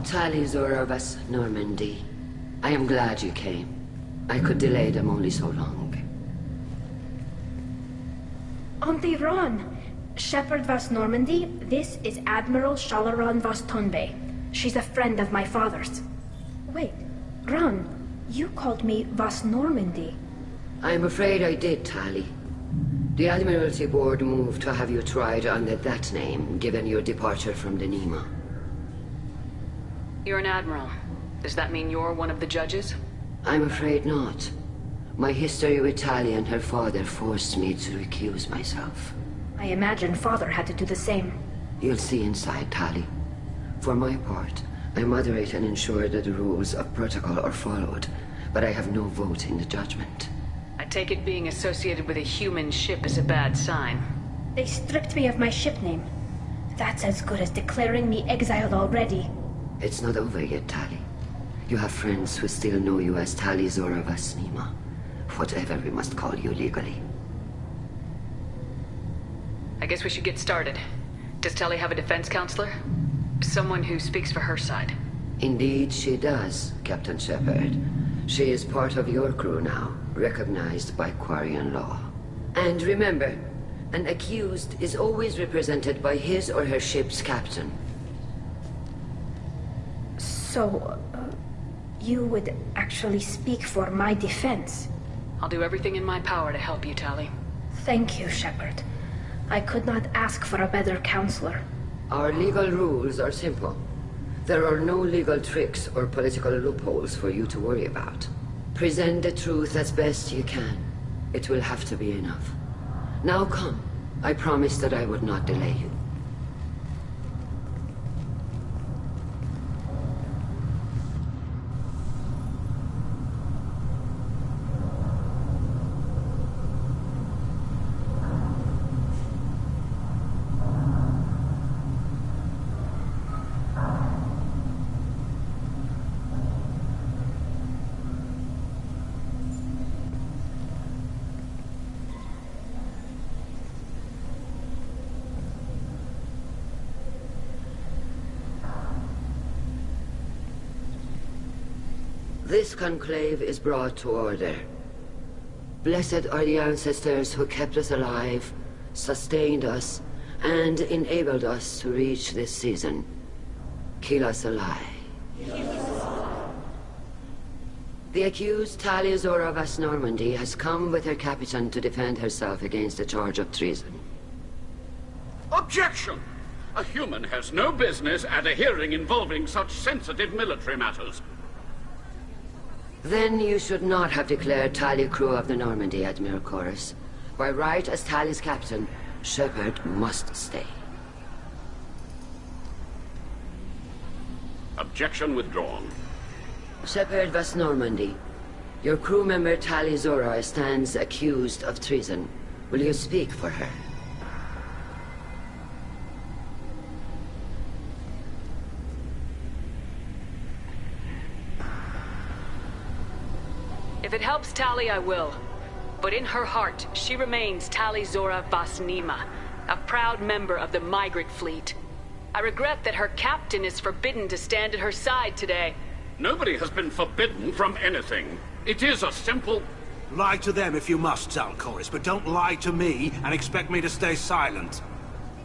S: Talizora Vas Normandy. I am glad you came. I could delay them only so long.
O: Auntie Ron! Shepard Vas Normandy, this is Admiral Shalaran Vas Tonbe. She's a friend of my father's. Wait, Ron, you called me Vas Normandy.
S: I'm afraid I did, Tali. The Admiralty Board moved to have you tried under that name, given your departure from the Nima.
D: You're an admiral. Does that mean you're one of the judges?
S: I'm afraid not. My history with Tali and her father forced me to recuse myself.
O: I imagine father had to do the same.
S: You'll see inside, Tali. For my part, I moderate and ensure that the rules of protocol are followed, but I have no vote in the judgment.
D: I take it being associated with a human ship is a bad sign.
O: They stripped me of my ship name. That's as good as declaring me exiled already.
S: It's not over yet, Tali. You have friends who still know you as Talizora Vas Nima. Whatever we must call you legally.
D: I guess we should get started. Does Tali have a defense counselor? Someone who speaks for her side.
S: Indeed she does, Captain Shepard. She is part of your crew now, recognized by Quarian law. And remember, an accused is always represented by his or her ship's captain.
O: So, you would actually speak for my defense?
D: I'll do everything in my power to help you, Tali.
O: Thank you, Shepard. I could not ask for a better counselor.
S: Our legal rules are simple. There are no legal tricks or political loopholes for you to worry about. Present the truth as best you can. It will have to be enough. Now come. I promised that I would not delay you. This conclave is brought to order. Blessed are the ancestors who kept us alive, sustained us, and enabled us to reach this season. Keelah Se'lai. The accused Talia Zora Vas Normandy has come with her captain to defend herself against a charge of treason.
T: Objection! A human has no business at a hearing involving such sensitive military matters.
S: Then you should not have declared Talia crew of the Normandy, Admiral Chorus. By right as Talia's captain, Shepard must stay.
T: Objection withdrawn.
S: Shepard Vas Normandy, your crew member Talia Zora stands accused of treason. Will you speak for her?
D: If it helps Tali, I will. But in her heart, she remains Tali Zora Vas Nima, a proud member of the Migrant Fleet. I regret that her captain is forbidden to stand at her side today.
T: Nobody has been forbidden from anything. It is a simple...
U: Lie to them if you must, Zaal'Koris, but don't lie to me and expect me to stay silent.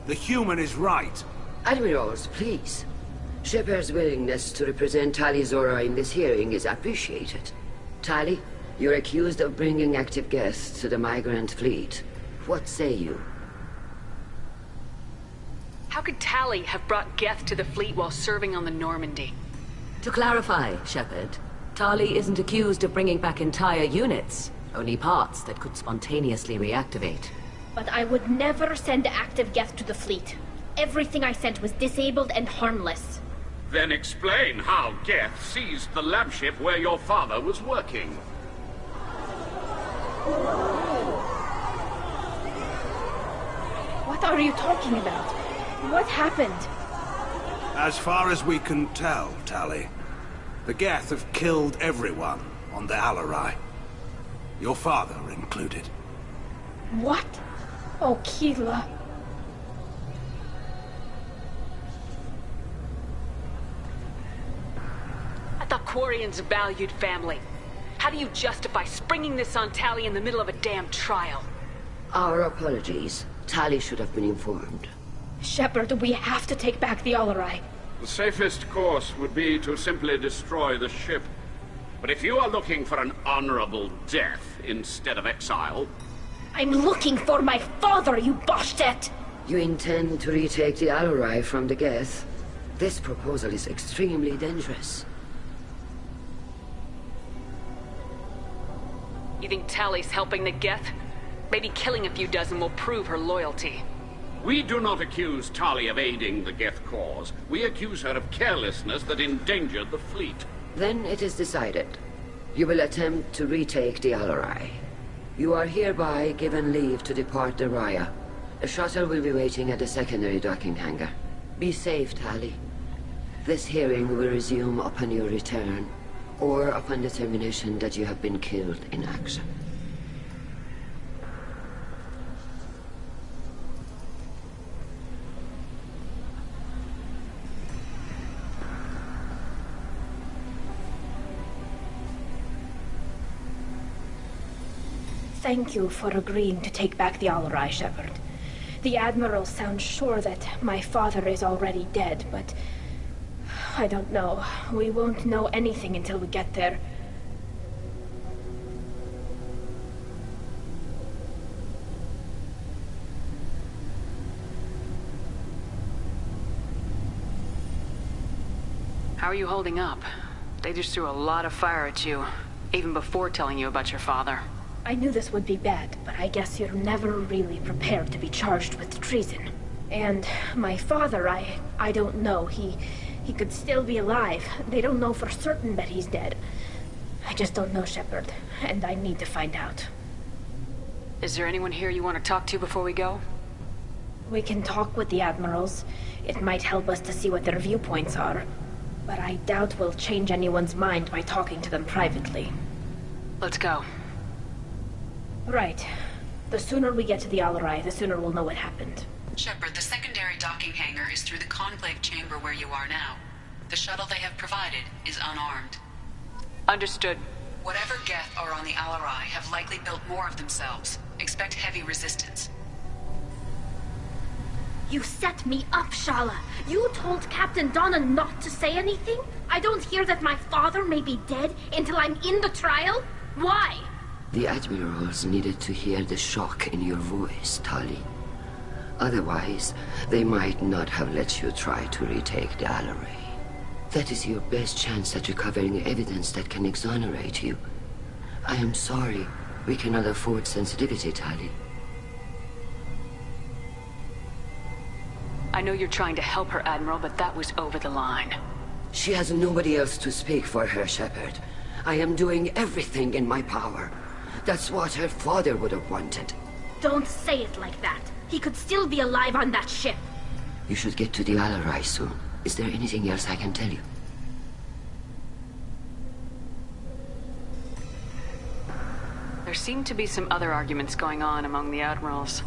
U: The human is right.
S: Admirals, please. Shepard's willingness to represent Tali Zora in this hearing is appreciated. Tali, you're accused of bringing active guests to the Migrant Fleet. What say you?
D: How could Tali have brought Geth to the fleet while serving on the Normandy?
H: To clarify, Shepard, Tali isn't accused of bringing back entire units, only parts that could spontaneously reactivate.
O: But I would never send active Geth to the fleet. Everything I sent was disabled and harmless.
T: Then explain how Geth seized the lab ship where your father was working.
O: What are you talking about? What happened?
U: As far as we can tell, Tali, the Geth have killed everyone on the Alarai. Your father included.
O: What? Oh, Keelah.
D: I thought Quarians valued family. How do you justify springing this on Tali in the middle of a damn trial?
S: Our apologies. Tali should have been informed.
O: Shepard, we have to take back the Alarai.
T: The safest course would be to simply destroy the ship. But if you are looking for an honorable death instead of exile...
O: I'm looking for my father, you Bastet!
S: You intend to retake the Alarai from the Geth? This proposal is extremely dangerous.
D: You think Tali's helping the Geth? Maybe killing a few dozen will prove her loyalty.
T: We do not accuse Tali of aiding the Geth cause. We accuse her of carelessness that endangered the fleet.
S: Then it is decided. You will attempt to retake the Alarai. You are hereby given leave to depart the Raya. A shuttle will be waiting at the secondary docking hangar. Be safe, Tali. This hearing will resume upon your return, or upon determination that you have been killed in action.
O: Thank you for agreeing to take back the Alarai, Shepard. The Admiral sounds sure that my father is already dead, but... I don't know. We won't know anything until we get there.
D: How are you holding up? They just threw a lot of fire at you, even before telling you about your father.
O: I knew this would be bad, but I guess you're never really prepared to be charged with treason. And my father, I don't know. He could still be alive. They don't know for certain that he's dead. I just don't know, Shepard, and I need to find out.
D: Is there anyone here you want to talk to before we go?
O: We can talk with the admirals. It might help us to see what their viewpoints are. But I doubt we'll change anyone's mind by talking to them privately.
D: Let's go.
O: Right. The sooner we get to the Alarai, the sooner we'll know what happened.
F: Shepard, the secondary docking hangar is through the Conclave chamber where you are now. The shuttle they have provided is unarmed.
D: Understood.
F: Whatever Geth are on the Alarai have likely built more of themselves. Expect heavy resistance.
O: You set me up, Shala. You told Captain Donna not to say anything? I don't hear that my father may be dead until I'm in the trial? Why?
S: The admirals needed to hear the shock in your voice, Tali. Otherwise, they might not have let you try to retake the Alarai. That is your best chance at recovering evidence that can exonerate you. I am sorry. We cannot afford sensitivity, Tali.
D: I know you're trying to help her, Admiral, but that was over the line.
S: She has nobody else to speak for her, Shepard. I am doing everything in my power. That's what her father would have wanted.
O: Don't say it like that. He could still be alive on that ship.
S: You should get to the Alarai soon. Is there anything else I can tell you?
D: There seem to be some other arguments going on among the admirals.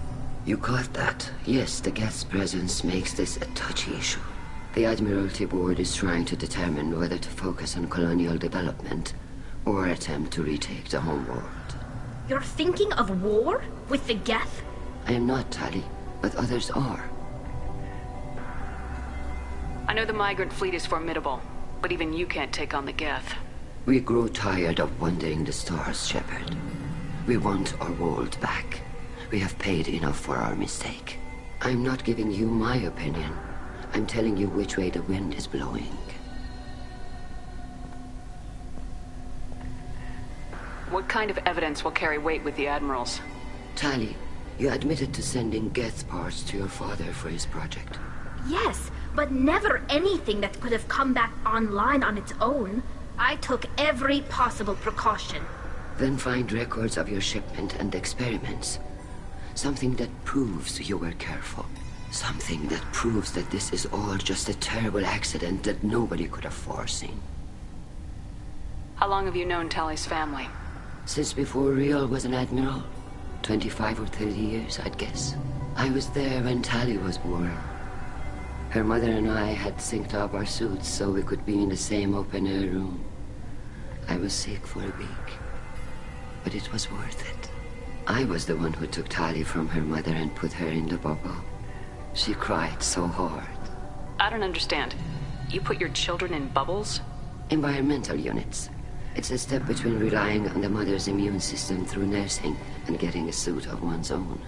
S: You caught that. Yes, the Geth's presence makes this a touchy issue. The Admiralty Board is trying to determine whether to focus on colonial development or attempt to retake the homeworld.
O: You're thinking of war? With the Geth?
S: I am not, Tali, but others are.
D: I know the migrant fleet is formidable, but even you can't take on the Geth.
S: We grow tired of wandering the stars, Shepard. We want our world back. We have paid enough for our mistake. I'm not giving you my opinion. I'm telling you which way the wind is blowing.
D: What kind of evidence will carry weight with the admirals?
S: Tali, you admitted to sending Geth parts to your father for his project.
O: Yes, but never anything that could have come back online on its own. I took every possible precaution.
S: Then find records of your shipment and experiments. Something that proves you were careful. Something that proves that this is all just a terrible accident that nobody could have foreseen.
D: How long have you known Tali's family?
S: Since before Riel was an admiral. 25 or 30 years, I'd guess. I was there when Tali was born. Her mother and I had synced up our suits so we could be in the same open-air room. I was sick for a week, but it was worth it. I was the one who took Tali from her mother and put her in the bubble. She cried so hard.
D: I don't understand. You put your children in bubbles?
S: Environmental units. It's a step between relying on the mother's immune system through nursing and getting a suit of one's own.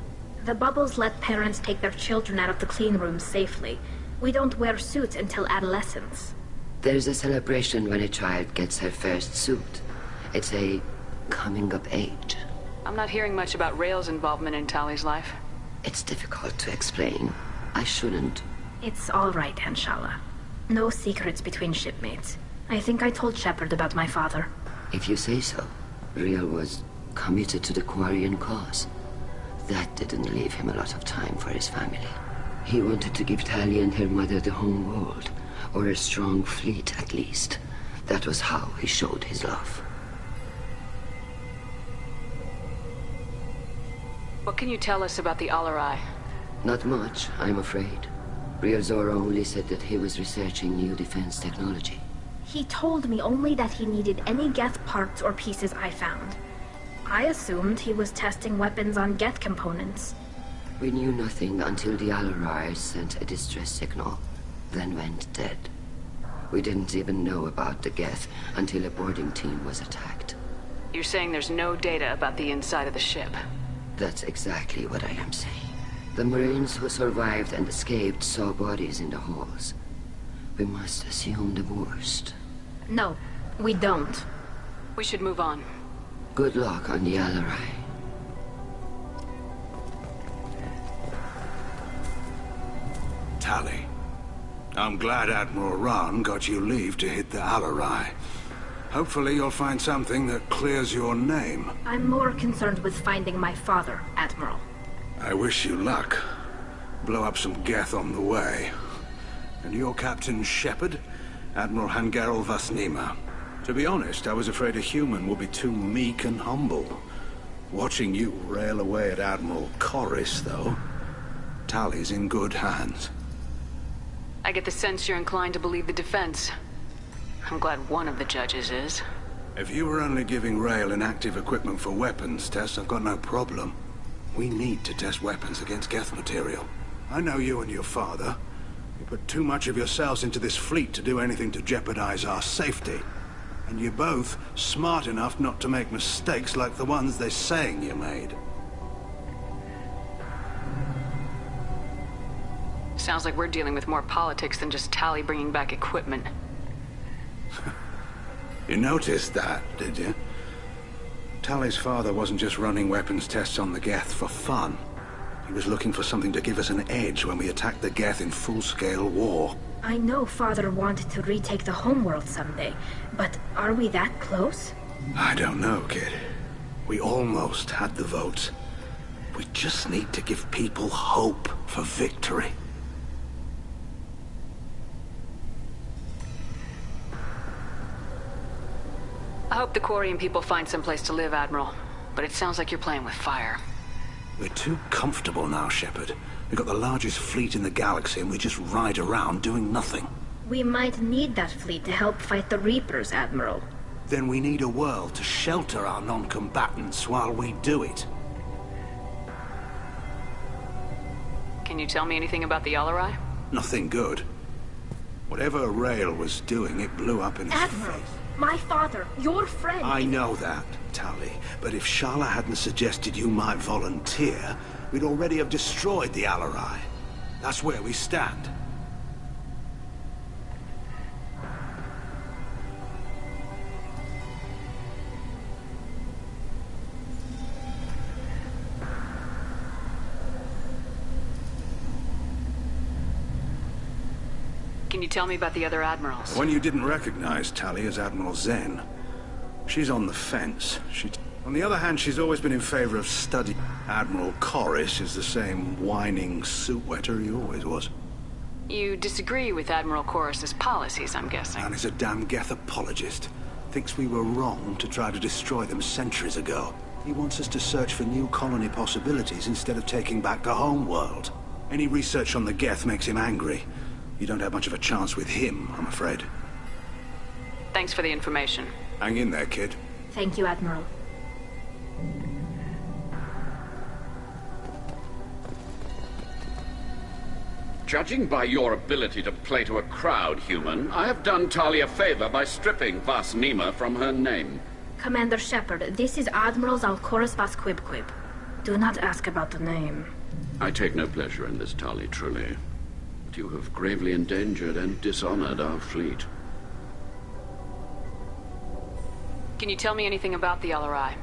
O: The bubbles let parents take their children out of the clean rooms safely. We don't wear suits until adolescence.
S: There's a celebration when a child gets her first suit. It's a coming of age.
D: I'm not hearing much about Rael's involvement in Tali's life.
S: It's difficult to explain. I shouldn't.
O: It's all right, Anshala. No secrets between shipmates. I think I told Shepard about my father.
S: If you say so. Riel was committed to the Quarian cause. That didn't leave him a lot of time for his family. He wanted to give Tali and her mother the home world, or a strong fleet at least. That was how he showed his love.
D: What can you tell us about the Alarai?
S: Not much, I'm afraid. Riel Zora only said that he was researching new defense technology.
O: He told me only that he needed any Geth parts or pieces I found. I assumed he was testing weapons on Geth components.
S: We knew nothing until the Alarai sent a distress signal, then went dead. We didn't even know about the Geth until a boarding team was attacked.
D: You're saying there's no data about the inside of the ship?
S: That's exactly what I am saying. The Marines who survived and escaped saw bodies in the halls. We must assume the worst.
O: No, we don't.
D: We should move on.
S: Good luck on the Alarai.
U: I'm glad Admiral Rahn got you leave to hit the Alarai. Hopefully you'll find something that clears your name.
O: I'm more concerned with finding my father, Admiral.
U: I wish you luck. Blow up some Geth on the way. And your Captain Shepard, Admiral Hangarel Vasnima. To be honest, I was afraid a human would be too meek and humble. Watching you rail away at Admiral Corris, though, Tali's in good hands.
D: I get the sense you're inclined to believe the defense. I'm glad one of the judges is.
U: If you were only giving Rail inactive equipment for weapons tests, I've got no problem. We need to test weapons against Geth material. I know you and your father. You put too much of yourselves into this fleet to do anything to jeopardize our safety. And you're both smart enough not to make mistakes like the ones they're saying you made.
D: Sounds like we're dealing with more politics than just Tali bringing back equipment.
U: You noticed that, did you? Tali's father wasn't just running weapons tests on the Geth for fun. He was looking for something to give us an edge when we attacked the Geth in full-scale war.
O: I know Father wanted to retake the homeworld someday, but are we that close?
U: I don't know, kid. We almost had the votes. We just need to give people hope for victory.
D: I hope the Quarian people find someplace to live, Admiral. But it sounds like you're playing with fire.
U: We're too comfortable now, Shepard. We've got the largest fleet in the galaxy and we just ride around doing nothing.
O: We might need that fleet to help fight the Reapers, Admiral.
U: Then we need a world to shelter our non-combatants while we do it.
D: Can you tell me anything about the Alarai?
U: Nothing good. Whatever Rail was doing, it blew up in his
O: Admiral,
U: face.
O: my father, your friend.
U: I know that, Tali. But if Shala hadn't suggested you might volunteer, we'd already have destroyed the Alarai. That's where we stand.
D: Can you tell me about the other admirals?
U: One you didn't recognize, Tali, is Admiral Zen. She's on the fence. On the other hand, she's always been in favor of study. Admiral Corris is the same whining suit-wetter he always was.
D: You disagree with Admiral Corris's policies, I'm guessing.
U: And he's a damn Geth apologist. Thinks we were wrong to try to destroy them centuries ago. He wants us to search for new colony possibilities instead of taking back the home world. Any research on the Geth makes him angry. You don't have much of a chance with him, I'm afraid.
D: Thanks for the information.
U: Hang in there, kid.
O: Thank you, Admiral.
T: Judging by your ability to play to a crowd, human, I have done Tali a favor by stripping Vasnima from her name.
O: Commander Shepard, this is Admiral Zalkoris Vasquibquib. Do not ask about the name.
T: I take no pleasure in this, Tali, truly. But you have gravely endangered and dishonored our fleet.
D: Can you tell me anything about the Alarai?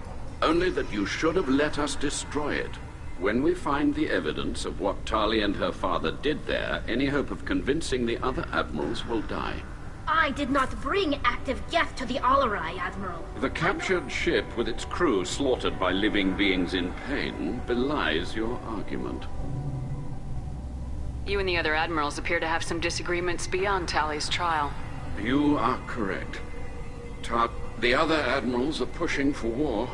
T: Only that you should have let us destroy it. When we find the evidence of what Tali and her father did there, any hope of convincing the other admirals will die.
O: I did not bring active Geth to the Alarai, Admiral.
T: The captured ship with its crew slaughtered by living beings in pain belies your argument.
D: You and the other admirals appear to have some disagreements beyond Tali's trial.
T: You are correct. The other admirals are pushing for war.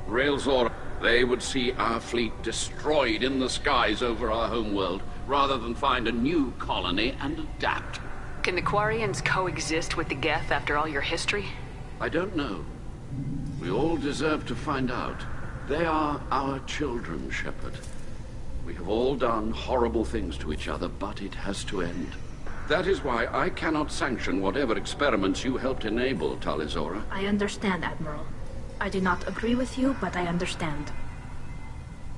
T: Railzor, they would see our fleet destroyed in the skies over our homeworld, rather than find a new colony and adapt.
D: Can the Quarians coexist with the Geth after all your history?
T: I don't know. We all deserve to find out. They are our children, Shepard. We have all done horrible things to each other, but it has to end. That is why I cannot sanction whatever experiments you helped enable, Talizora.
O: I understand, Admiral. I do not agree with you, but I understand.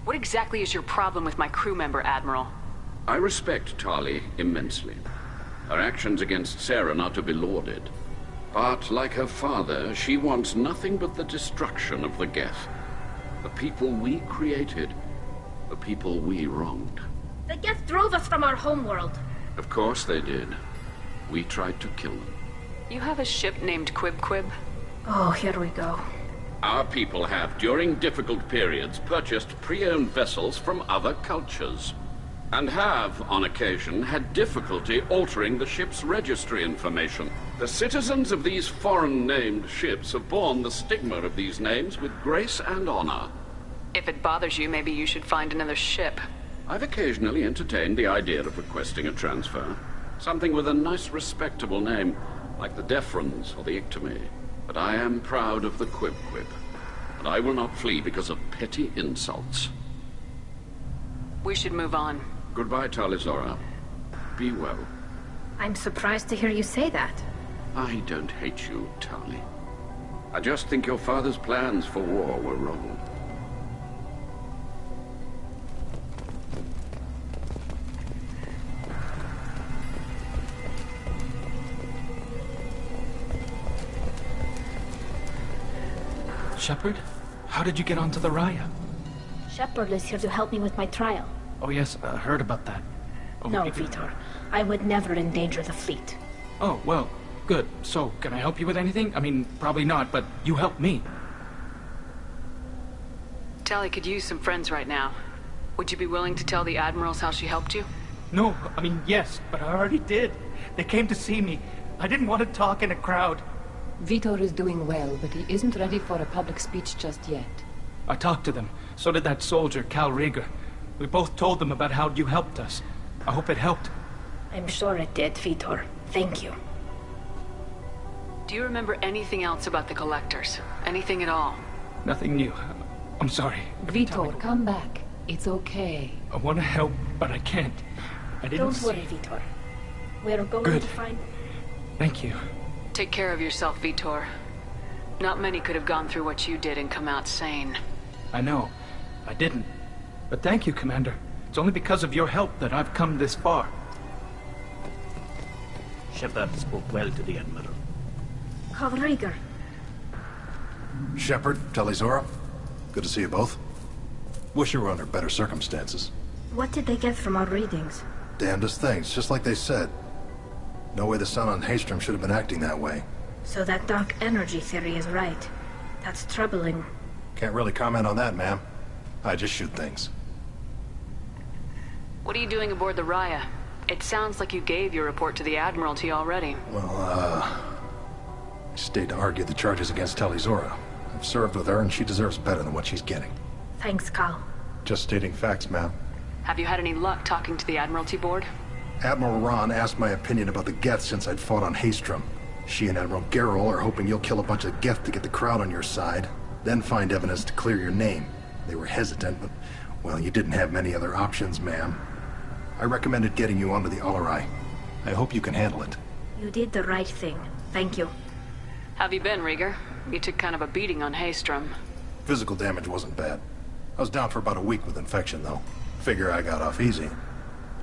D: What exactly is your problem with my crew member, Admiral?
T: I respect Tali immensely. Her actions against Saren are to be lauded. But, like her father, she wants nothing but the destruction of the Geth. The people we created. The people we wronged.
O: The Geth drove us from our homeworld.
T: Of course they did. We tried to kill them.
D: You have a ship named Quib Quib?
O: Oh, here we go.
T: Our people have, during difficult periods, purchased pre-owned vessels from other cultures. And have, on occasion, had difficulty altering the ship's registry information. The citizens of these foreign-named ships have borne the stigma of these names with grace and honor.
D: If it bothers you, maybe you should find another ship.
T: I've occasionally entertained the idea of requesting a transfer. Something with a nice, respectable name, like the Defrons or the Ictomy. But I am proud of the Quib Quib, and I will not flee because of petty insults.
D: We should move on.
T: Goodbye, Talizora. Be well.
O: I'm surprised to hear you say that.
T: I don't hate you, Tali. I just think your father's plans for war were wrong.
G: Shepard? How did you get onto the Raya?
O: Shepard is here to help me with my trial.
G: Oh yes, I heard about that. Oh,
O: No, Vitor. I would never endanger the fleet.
G: Oh, well, good. So, can I help you with anything? I mean, probably not, but you helped me.
D: Tali could use some friends right now. Would you be willing to tell the Admirals how she helped you?
G: No, I mean, yes, but I already did. They came to see me. I didn't want to talk in a crowd.
Q: Vitor is doing well, but he isn't ready for a public speech just yet.
G: I talked to them. So did that soldier, Cal Rieger. We both told them about how you helped us. I hope it helped.
O: I'm sure it did, Vitor. Thank you.
D: Do you remember anything else about the Collectors? Anything at all?
G: Nothing new. I'm sorry.
Q: Vitor, come back. It's okay.
G: I want to help, but I can't. I didn't
O: Don't worry, Vitor. We're going
G: Good.
O: to find...
G: Thank you.
D: Take care of yourself, Vitor. Not many could have gone through what you did and come out sane.
G: I know. I didn't. But thank you, Commander. It's only because of your help that I've come this far.
R: Shepard spoke well to the Admiral.
O: Cal Rieger.
L: Shepard, Talizora, good to see you both. Wish you were under better circumstances.
O: What did they get from our readings?
L: Damnedest things, just like they said. No way the sun on Haystrom should have been acting that way.
O: So that dark energy theory is right. That's troubling.
L: Can't really comment on that, ma'am. I just shoot things.
D: What are you doing aboard the Raya? It sounds like you gave your report to the Admiralty already.
L: Well, I stayed to argue the charges against Talizora. I've served with her, and she deserves better than what she's getting.
O: Thanks, Cal.
L: Just stating facts, ma'am.
D: Have you had any luck talking to the Admiralty Board?
L: Admiral Ron asked my opinion about the Geth since I'd fought on Haystrom. She and Admiral Gerrel are hoping you'll kill a bunch of Geth to get the crowd on your side, then find evidence to clear your name. They were hesitant, but, well, you didn't have many other options, ma'am. I recommended getting you onto the Alarai. I hope you can handle it.
O: You did the right thing. Thank you.
D: Have you been, Rieger? You took kind of a beating on Haystrom.
L: Physical damage wasn't bad. I was down for about a week with infection, though. Figure I got off easy.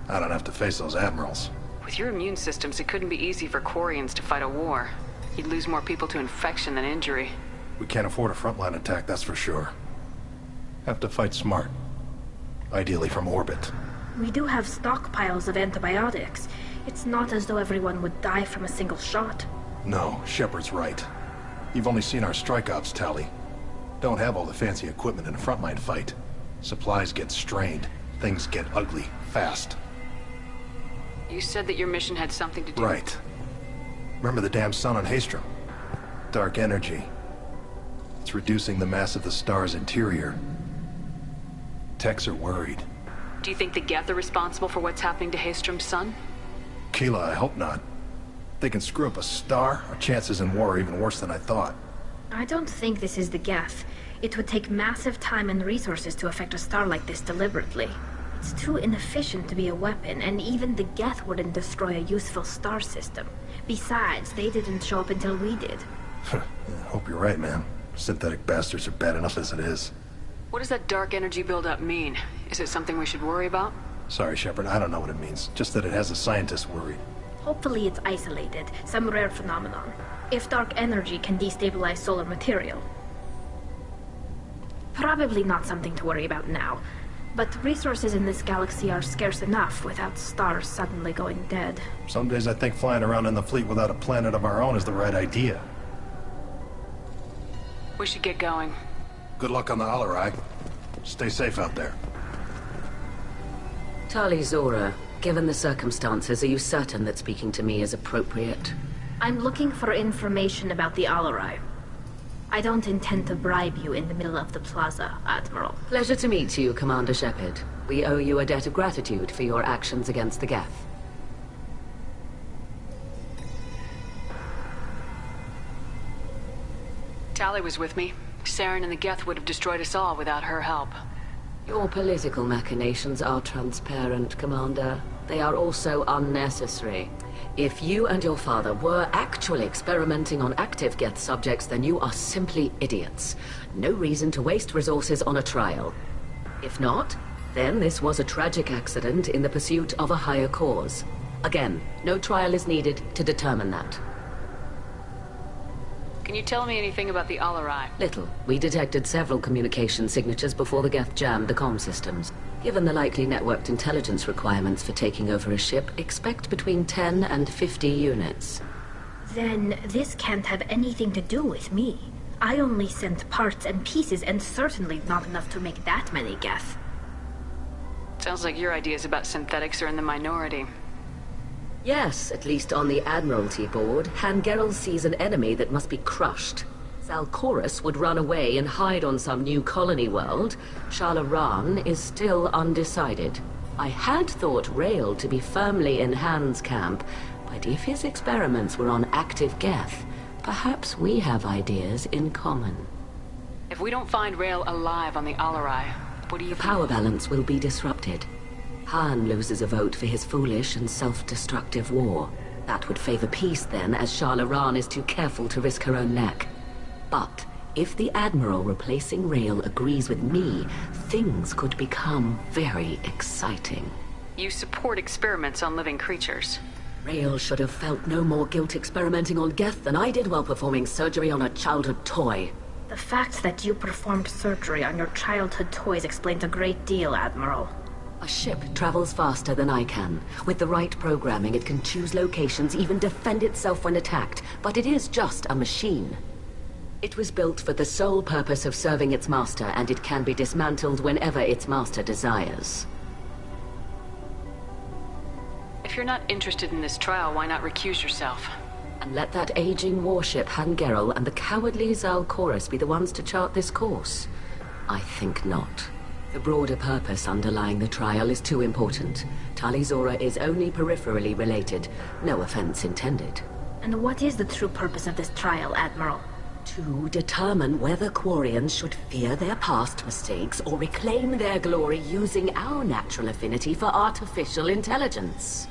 L: I don't have to face those admirals.
D: With your immune systems, it couldn't be easy for Quarians to fight a war. You'd lose more people to infection than injury.
L: We can't afford a frontline attack, that's for sure. Have to fight smart. Ideally from orbit.
O: We do have stockpiles of antibiotics. It's not as though everyone would die from a single shot.
L: No, Shepard's right. You've only seen our strike ops, Tali. Don't have all the fancy equipment in a frontline fight. Supplies get strained. Things get ugly, fast.
D: You said that your mission had something to do...
L: Right. Remember the damn sun on Haystrom? Dark energy. It's reducing the mass of the star's interior. Techs are worried.
D: Do you think the Geth are responsible for what's happening to Haystrom's sun?
L: Keela, I hope not. They can screw up a star, our chances in war are even worse than I thought.
O: I don't think this is the Geth. It would take massive time and resources to affect a star like this deliberately. It's too inefficient to be a weapon, and even the Geth wouldn't destroy a useful star system. Besides, they didn't show up until we did.
L: I hope you're right, man. Synthetic bastards are bad enough as it is.
D: What does that dark energy buildup mean? Is it something we should worry about?
L: Sorry, Shepard, I don't know what it means. Just that it has the scientists worried.
O: Hopefully it's isolated, some rare phenomenon. If dark energy can destabilize solar material. Probably not something to worry about now. But resources in this galaxy are scarce enough without stars suddenly going dead.
L: Some days I think flying around in the fleet without a planet of our own is the right idea.
D: We should get going.
L: Good luck on the Alarai. Stay safe out there.
H: Tali Zora, given the circumstances, are you certain that speaking to me is appropriate?
O: I'm looking for information about the Alarai. I don't intend to bribe you in the middle of the plaza, Admiral.
H: Pleasure to meet you, Commander Shepard. We owe you a debt of gratitude for your actions against the Geth.
D: Tali was with me. Saren and the Geth would have destroyed us all without her help.
H: Your political machinations are transparent, Commander. They are also unnecessary. If you and your father were actually experimenting on active Geth subjects, then you are simply idiots. No reason to waste resources on a trial. If not, then this was a tragic accident in the pursuit of a higher cause. Again, no trial is needed to determine that.
D: Can you tell me anything about the Alarai?
H: Little. We detected several communication signatures before the Geth jammed the comm systems. Given the likely networked intelligence requirements for taking over a ship, expect between 10 and 50 units.
O: Then this can't have anything to do with me. I only sent parts and pieces, and certainly not enough to make that many Geth.
D: Sounds like your ideas about synthetics are in the minority.
H: Yes, at least on the Admiralty board, Han Gerrel sees an enemy that must be crushed. Zalcorus would run away and hide on some new colony world. Shala-Ran is still undecided. I had thought Rael to be firmly in Han's camp, but if his experiments were on active Geth, perhaps we have ideas in common.
D: If we don't find Rael alive on the Alarai, what do you
H: think? The power balance will be disrupted. Han loses a vote for his foolish and self-destructive war. That would favor peace then, as Shala-Ran is too careful to risk her own neck. But if the Admiral replacing Rael agrees with me, things could become very exciting.
D: You support experiments on living creatures.
H: Rael should have felt no more guilt experimenting on Geth than I did while performing surgery on a childhood toy.
O: The fact that you performed surgery on your childhood toys explains a great deal, Admiral.
H: A ship travels faster than I can. With the right programming, it can choose locations, even defend itself when attacked. But it is just a machine. It was built for the sole purpose of serving its master, and it can be dismantled whenever its master desires.
D: If you're not interested in this trial, why not recuse yourself?
H: And let that aging warship Han Gerrel and the cowardly Zalcorus be the ones to chart this course? I think not. The broader purpose underlying the trial is too important. Tali Zora is only peripherally related. No offense intended.
O: And what is the true purpose of this trial, Admiral?
H: To determine whether Quarians should fear their past mistakes or reclaim their glory using our natural affinity for artificial intelligence.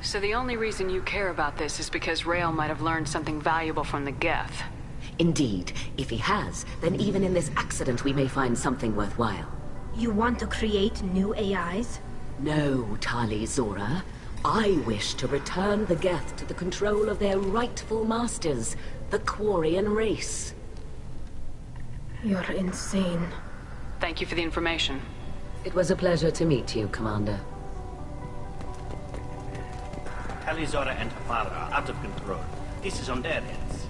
D: So the only reason you care about this is because Rael might have learned something valuable from the Geth.
H: Indeed. If he has, then even in this accident we may find something worthwhile.
O: You want to create new AIs?
H: No, Tali Zora. I wish to return the Geth to the control of their rightful masters, the Quarian race.
O: You're insane.
D: Thank you for the information.
H: It was a pleasure to meet you, Commander.
R: Tali Zora and her father are out of control. This is on their heads.